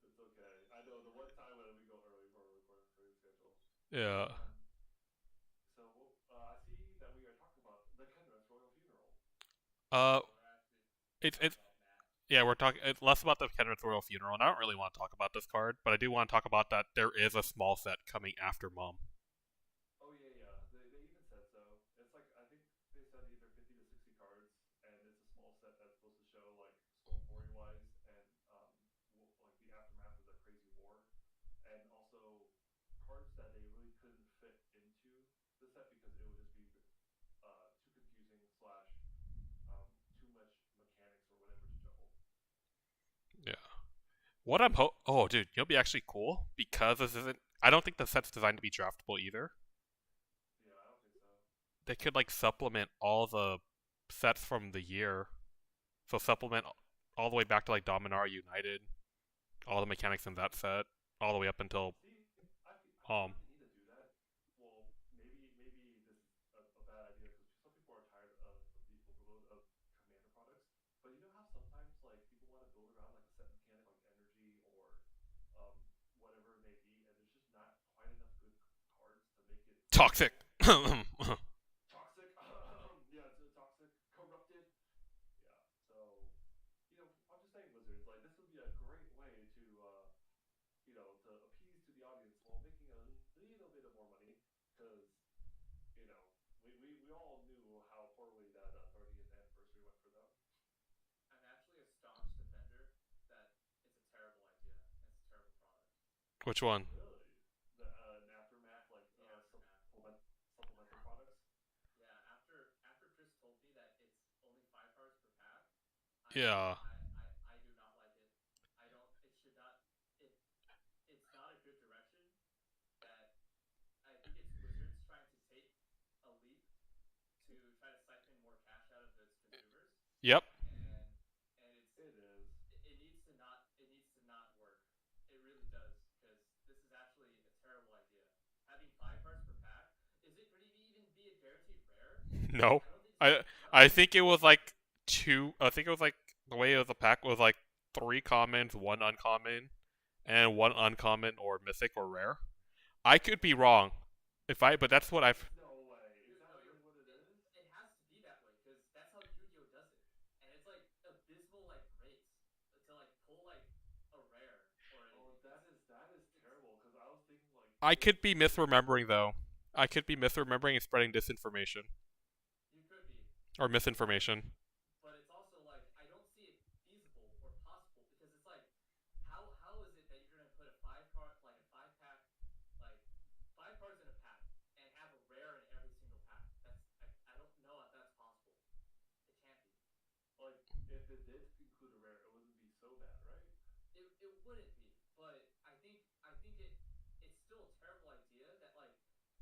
It's okay. I know the one time when we go early for a recording schedule. Yeah. I see that we are talking about the Kenrith's royal funeral. Uh, No, we're actually talking it's about Matt. yeah. We're talking. It's less about the Kenrith Royal Funeral, and I don't really want to talk about this card, but I do want to talk about that there is a small set coming after Mom. Oh yeah, yeah. They even said so. It's like I think they said either 50 to 60 cards, and it's a small set that's supposed to show like story wise and like the aftermath of the crazy war, and also cards that they really couldn't fit into the set because it would just be too confusing slash too much mechanics or whatever to juggle. Yeah. Oh, dude, you'll be actually cool because this isn't. I don't think the set's designed to be draftable either. Yeah, I don't think so. They could like supplement all the sets from the year. So supplement all the way back to like Dominaria United, all the mechanics in that set, all the way up until See, I feel um. like they need to do that. Well, maybe this is a bad idea because some people are tired of the overload of commander products. But you know how sometimes like people want to build around like a set mechanic like energy or um, whatever it may be, and there's just not quite enough good cards to make it Toxic. feasible. Toxic, yeah, it's toxic, corrupted, yeah. So I'm just saying, Wizards, like this would be a great way to to appease to the audience while making a little bit of more money because you know we all knew how poorly that 30th anniversary went for them. I'm actually a staunch defender that it's a terrible idea and it's a terrible product. Which one? Really, the aftermath like The aftermath. supplemental products. Yeah, after Chris told me that it's only 5 cards per pack, Yeah. I do not like it. I don't. It should not. It it's not a good direction. That I think it's Wizards trying to take a leap to try to siphon more cash out of its consumers, Yep. and It is. it needs to not work. It really does because this is actually a terrible idea. Having 5 cards per pack, is it going to even be a guaranteed rare? No. I don't think so. I No. I think it was like two. I think it was like the way it was a pack was like 3 commons, 1 uncommon, and 1 uncommon or mythic or rare. I could be wrong. But that's what I've. No way. Is Dude, that no, really what it is? it has to be that way because that's how Yu-Gi-Oh does it, and it's like abysmal like rates to like pull like a rare or Oh, it's that is it's terrible because I was thinking like I could be it would misremembering though. I could be misremembering and spreading disinformation you could be, or but misinformation. it's also like I don't see it feasible or possible because it's like how is it that you're gonna put a five card like a five pack like five cards in a pack and have a rare in every single pack? I don't know if that's possible. It can't be. Like, if it did include a rare, it wouldn't be so bad, right? It wouldn't be, but I think it's still a terrible idea that like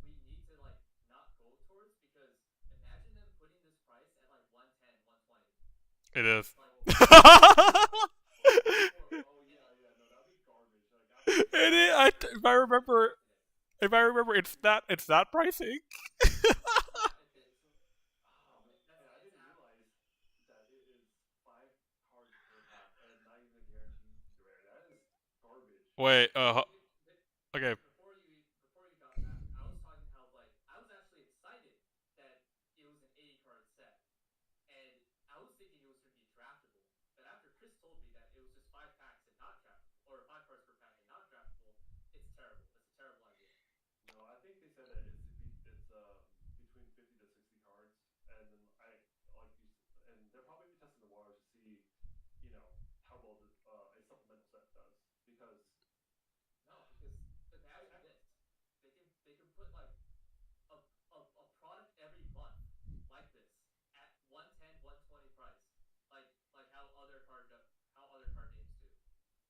we need to like not go towards because imagine them putting this price at like 110, 120. It is. Like Oh, oh and yeah, yeah. No, that'd be garbage. Like, absolute It is. garbage. If I remember, rejected it. if I remember, it's that pricing. It's not if it So, oh man, that's I it's didn't app realize that it is 5 cards per pack and not even a guaranteed rare. That is garbage. Wait. Okay. before you got back, I was talking how like I was actually excited that it was an 80 card set, and I was thinking it was going to be draftable. But after Chris told me that it was just five packs and not draftable, or five cards per pack and not draftable, it's terrible. It's a terrible idea. No, I think they said that it's between 50 to 60 cards, and then I like you, and they're probably testing the waters to see, you know, how well a supplemental set does because No, because imagine I this: they can put like a, a product every month like this at 110, 120 price, like how other card games do,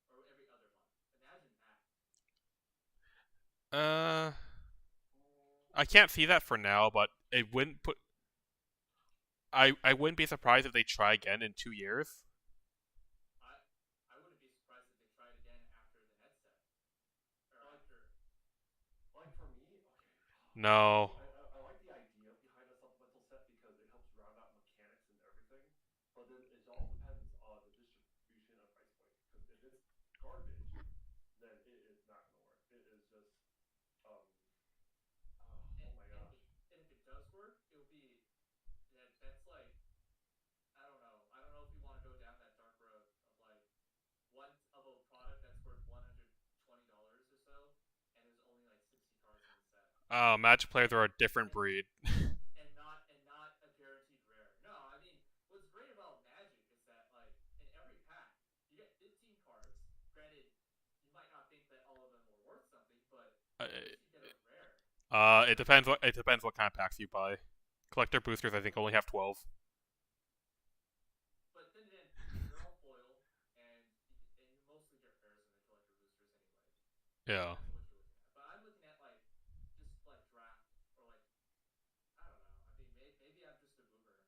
or every other month. Imagine that. Uh, mm, I can't see that for now, but it wouldn't put. I wouldn't be surprised if they try again in 2 years. I I wouldn't be surprised if they tried again after the net set or like after. like for me, okay, for me, No. I like the idea behind a supplemental set because it helps round out mechanics and everything, but then it all depends on the distribution and price point. Because if it's garbage, then it is not going to work. It is just um oh my And gosh. if it does work, it'll be that's like I don't know. I don't know if we want to go down that dark road of like one of a product that's worth $120 or so, and there's only like 60 cards in the set, Magic players and are a different and breed. not a guaranteed rare. No, I mean what's great about Magic is that like in every pack you get 15 cards. Granted, you might not think that all of them are worth something, but Uh, at least you get a rare. it depends what kind of packs you buy. Collector boosters, I think, only have 12. But then again, they're all foil, and you mostly get rares in the collector boosters anyway. It Yeah. depends on what you're looking at. But I'm looking at like just like draft or like I don't know. I mean, maybe I'm just a boomer.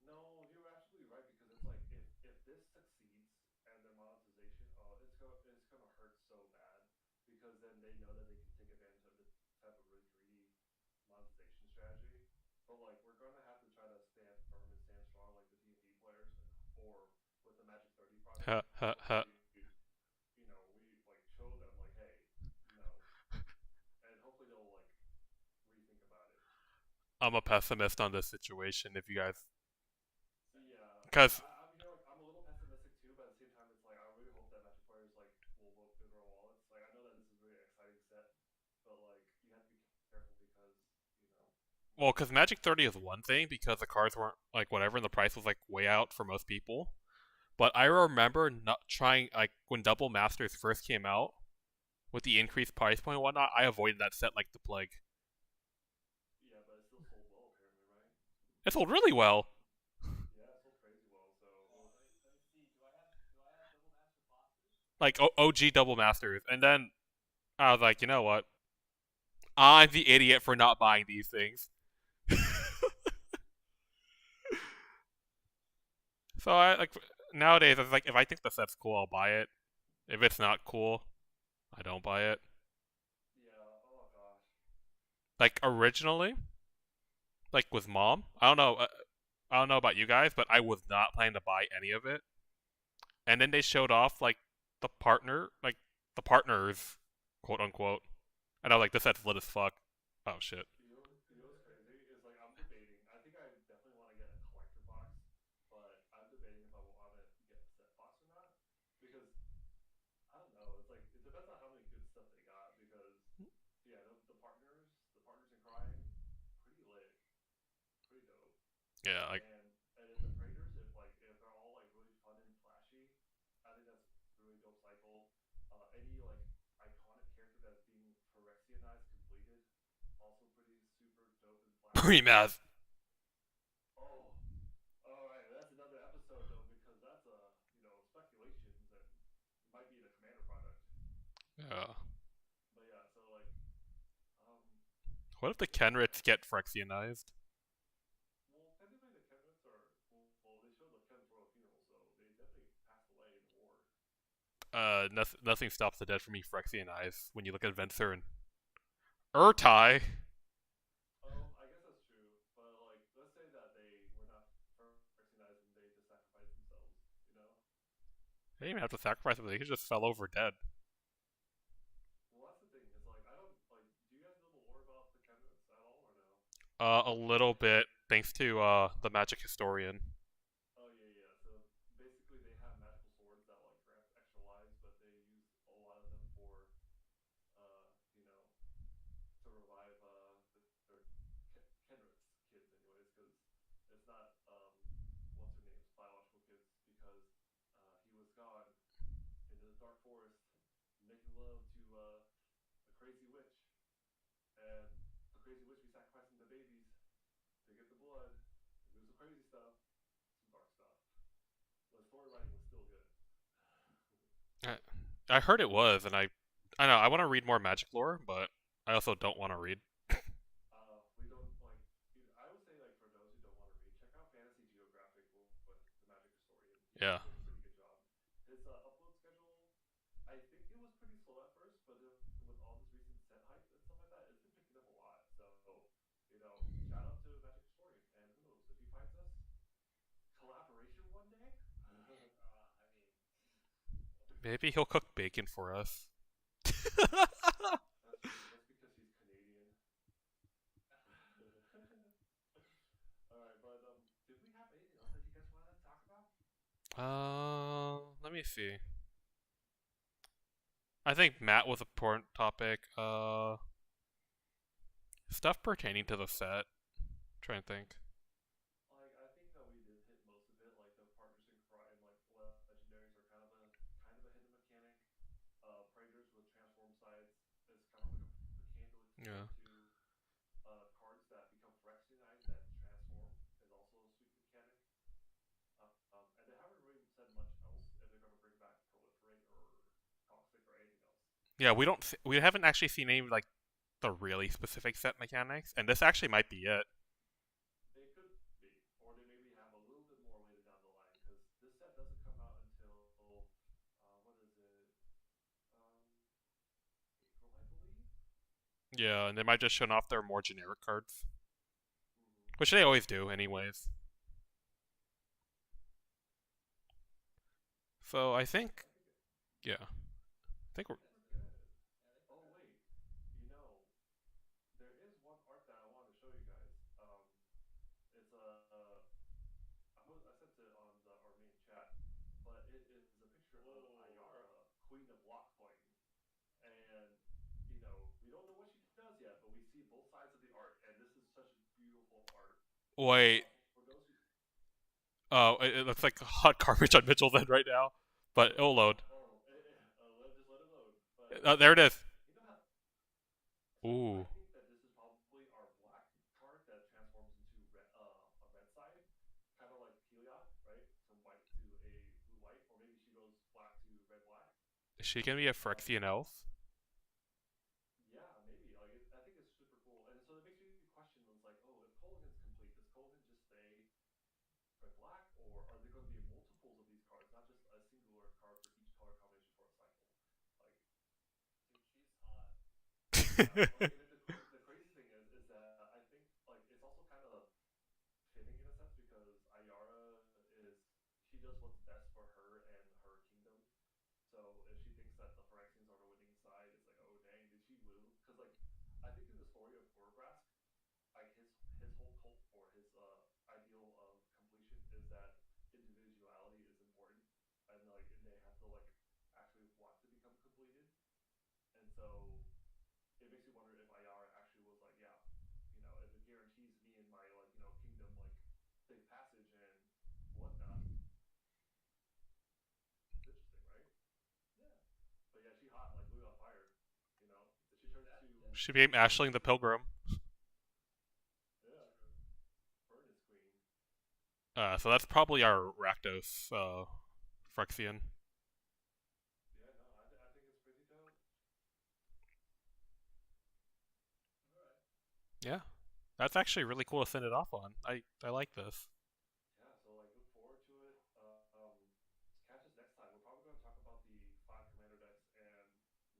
No, you're absolutely right because it's like if this succeeds and their monetization, oh, it's gonna hurt so bad because then they know that they can take advantage of this type of really greedy monetization strategy. But like we're gonna have to try to stand firm and stand strong like the D&D players and or with the Magic 30 product Ha, and ha, ha. hopefully we like show them like hey no and hopefully they'll like rethink about it. I'm a pessimist on this situation. If you guys, Yeah, because I'm here like I'm a little pessimistic too, but at the same time, it's like I really hope that Magic players like will vote bigger wallets. Like I know that this is a really exciting set, but like you have to be careful because well, because Magic 30 is one thing because the cards weren't like whatever, and the price was like way out for most people. But I remember not trying like when Double Masters first came out with the increased price point and whatnot. I avoided that set like the plague. yeah, but it still sold well apparently, right? It sold really well, Yeah, it sold crazy well. So Let me see. Do I have double master boxes? like OG Double Masters, and then I was like, you know what? I'm the idiot for not buying these things. So I like nowadays. It's like if I think the set's cool, I'll buy it. If it's not cool, I don't buy it. yeah, oh gosh, Like originally, like with mom, I don't know. I don't know about you guys, but I was not planning to buy any of it. And then they showed off like the partners, quote unquote. And I was like, this set's lit as fuck. Oh shit. what's crazy is like I'm debating. I think I definitely want to get a collector box, but I'm debating if I want to get a set box or not because I don't know. It's like it depends on how many good stuff they got because Yeah, like And if the Praetors, if they're all like really fun and flashy, I think that's a really dope cycle. Any like iconic character that's being Phyrexianized completed, also pretty super dope and flashy. Remath. Oh, all right, that's another episode though because that's speculations and it might be in a commander product. Yeah. But yeah, so um What if the it's Kenrits get Phyrexianized? well technically the Chemnitz are well they showed the Chemnitz Royal Funeral, so they definitely passed away in the war. Nothing stops the dead from being Phyrexianized when you look at Venser and Urtai. Oh, I guess that's true. But like, let's say that they were not Phyrexianized and they just sacrificed themselves. You know? They didn't even have to sacrifice them; they just fell over dead. Well, that's the thing. Is like I don't like. Do you guys know the lore about the Chemnitz at all, or no? A little bit, thanks to the magic historian. Oh yeah, yeah. So basically, they have magical swords that like grant extra lives, but they use a lot of them for, uh, you know, to revive their Kenrith's kids, anyways, because it's not what's her name's biological kids because he was gone into the dark forest, making love to a crazy witch, and the crazy witch be sacrificing the babies to get the blood and do some crazy stuff, some dark stuff. The story writing was still good. I, I heard it was, and I know I want to read more magic lore, but I also don't want to read. We don't like. I would say like for those who don't want to read, check out Fantasy Geographic with the Magic Historian. He does Yeah, a pretty good job. His upload schedule, I think it was pretty slow at first, but then with all this recent set hype and stuff like that, it's been picking up a lot. So, shout out to Magic Historian. And who knows, if he finds us, collaboration one day? I mean, maybe he'll cook bacon for us. That's true. That's because he's Canadian. All right, but did we have anything else that you guys wanted to talk about? Let me see. I think Matt was a important topic. Stuff pertaining to the set. Trying to think. Like, I think that we did hit most of it. Like the partners in crime, like legendaries, are kind of a hidden mechanic. Praetors with transform sides is kind of like a mechanic to look forward Yeah. to. Cards that become Phyrexianized that transform is also a sweet mechanic. And they haven't really said much else if they're going to bring back proliferate or toxic or anything else. Yeah, we haven't actually seen any like the really specific set mechanics, and this actually might be it. It could be, or they maybe have a little bit more later down the line because this set doesn't come out until what is it? Um, April, I believe. Yeah, and they might just show off their more generic cards, Mm-hmm. which they always do, anyways. So I But think, I think yeah, I think I we're. think we're that's good. yeah, I think Oh we're good. wait, you know there is one art that I wanted to show you guys. It's a I sent it on our main chat, but it is a picture of Whoa. Ayara, Queen of Blockpoint, and we don't know what she does yet, but we see both sides of the art, and this is such beautiful art. Wait, For those who oh, it looks like hot garbage on Mitchell's end right now, but it'll load. just let it load. But There it is. you know how so I Ooh, think that this is probably our black card that transforms into a red side, kind of like Heliod, right? From white to a blue white, or maybe she goes black to red black. is she gonna be a Um, Phyrexian elf? yeah, maybe. I think it's super cool, and so it makes me question. It's like, oh, if Kolaghan's complete, does Kolaghan just stay red black, or are there going to be multiples of these cards, not just a singular card for each color combination for a cycle? Like, Dude, she's hot. yeah, like, and then the crazy thing is that I think like it's also kind of fitting in a sense because Ayara is she does what's best for her and her kingdom. So if she thinks that the Phyrexians are the winning side, it's like, oh dang, did she lose? Because like I think in the story of Urbrask, like his whole cult or his ideal of completion is that individuality is important, and they have to like actually want to become completed. And so it makes me wonder if Ayara actually was like, yeah, if it guarantees me and my kingdom like things She became Ashling the Pilgrim. Yeah, True. Furnace Queen. So that's probably our Rakdos Phyrexian. Yeah, no, I think it's pretty dope. All right. Yeah, that's actually really cool to send it off on. I like this. Yeah, so like look forward to it. Catch us next time. We're probably going to talk about the five commander decks and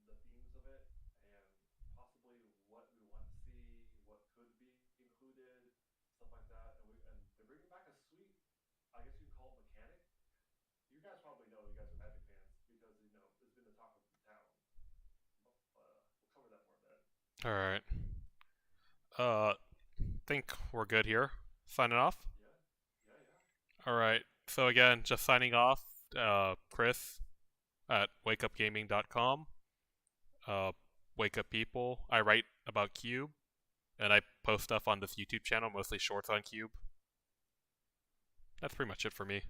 the themes of it, and possibly what we want to see, what could be included, stuff like that. And they're bringing back a sweet, I guess you can call it mechanic. You guys probably know. You guys are Magic fans because it's been the talk of the town. But we'll cover that more in a bit. All right. Think we're good here. Signing off. Yeah, yeah, yeah. All right. So again, just signing off. Chris at wakeupgaming.com. Uh, Wake Up People. I write about Cube, and I post stuff on this YouTube channel, mostly shorts on Cube. That's pretty much it for me.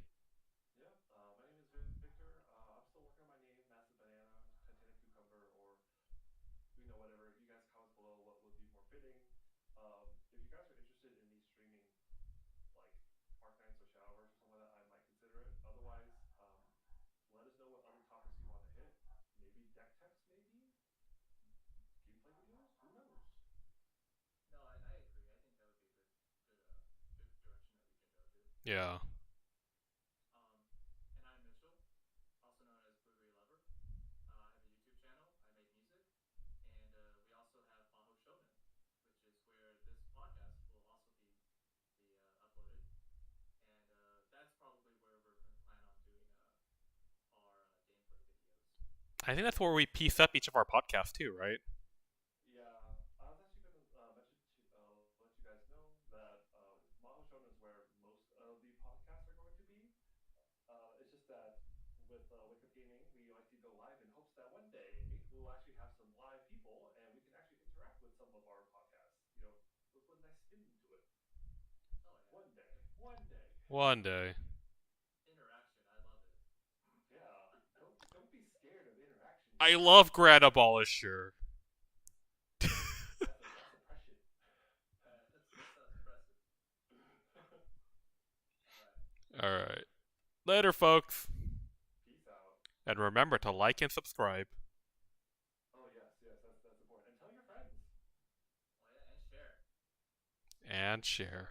Yeah, my name is Victor. I'm still working on my name, Massive Banana, Titanic Cucumber, or whatever. You guys comment below what would be more fitting. If you guys are interested in me streaming like Arknights or Shadowverse or something like that, I might consider it. Otherwise, let us know what other topics you want to hit. Maybe deck techs, maybe gameplay videos. Who knows? No, I agree. I think that would be a good direction that we can go to. Yeah. Um, and I'm Mitchell, also known as Boogery Lover. I have a YouTube channel. I make music, and we also have Mahou Shonen, which is where this podcast will also be uploaded, and that's probably where we're going to plan on doing our gameplay videos. I think that's where we piece up each of our podcasts too, right? Yeah, I was actually going to let you guys know that Mahou Shonen is where most of the podcasts are going to be. It's just that with Wake Up Gaming, we like to go live in hopes that one day we'll actually have some live people and we can actually interact with some of our podcasts. We'll put a nice spin to it. Oh yeah, One day. One day. One day. interaction. I love it. Yeah. Don't be scared of interaction, I guys. love Grad Abolisher. That's oppression. That sounds impressive. All right. Alright. Later, folks. Peace out. And remember to like and subscribe. Oh yes, yes, that's important. And tell your friends. Oh yeah, and share. And share.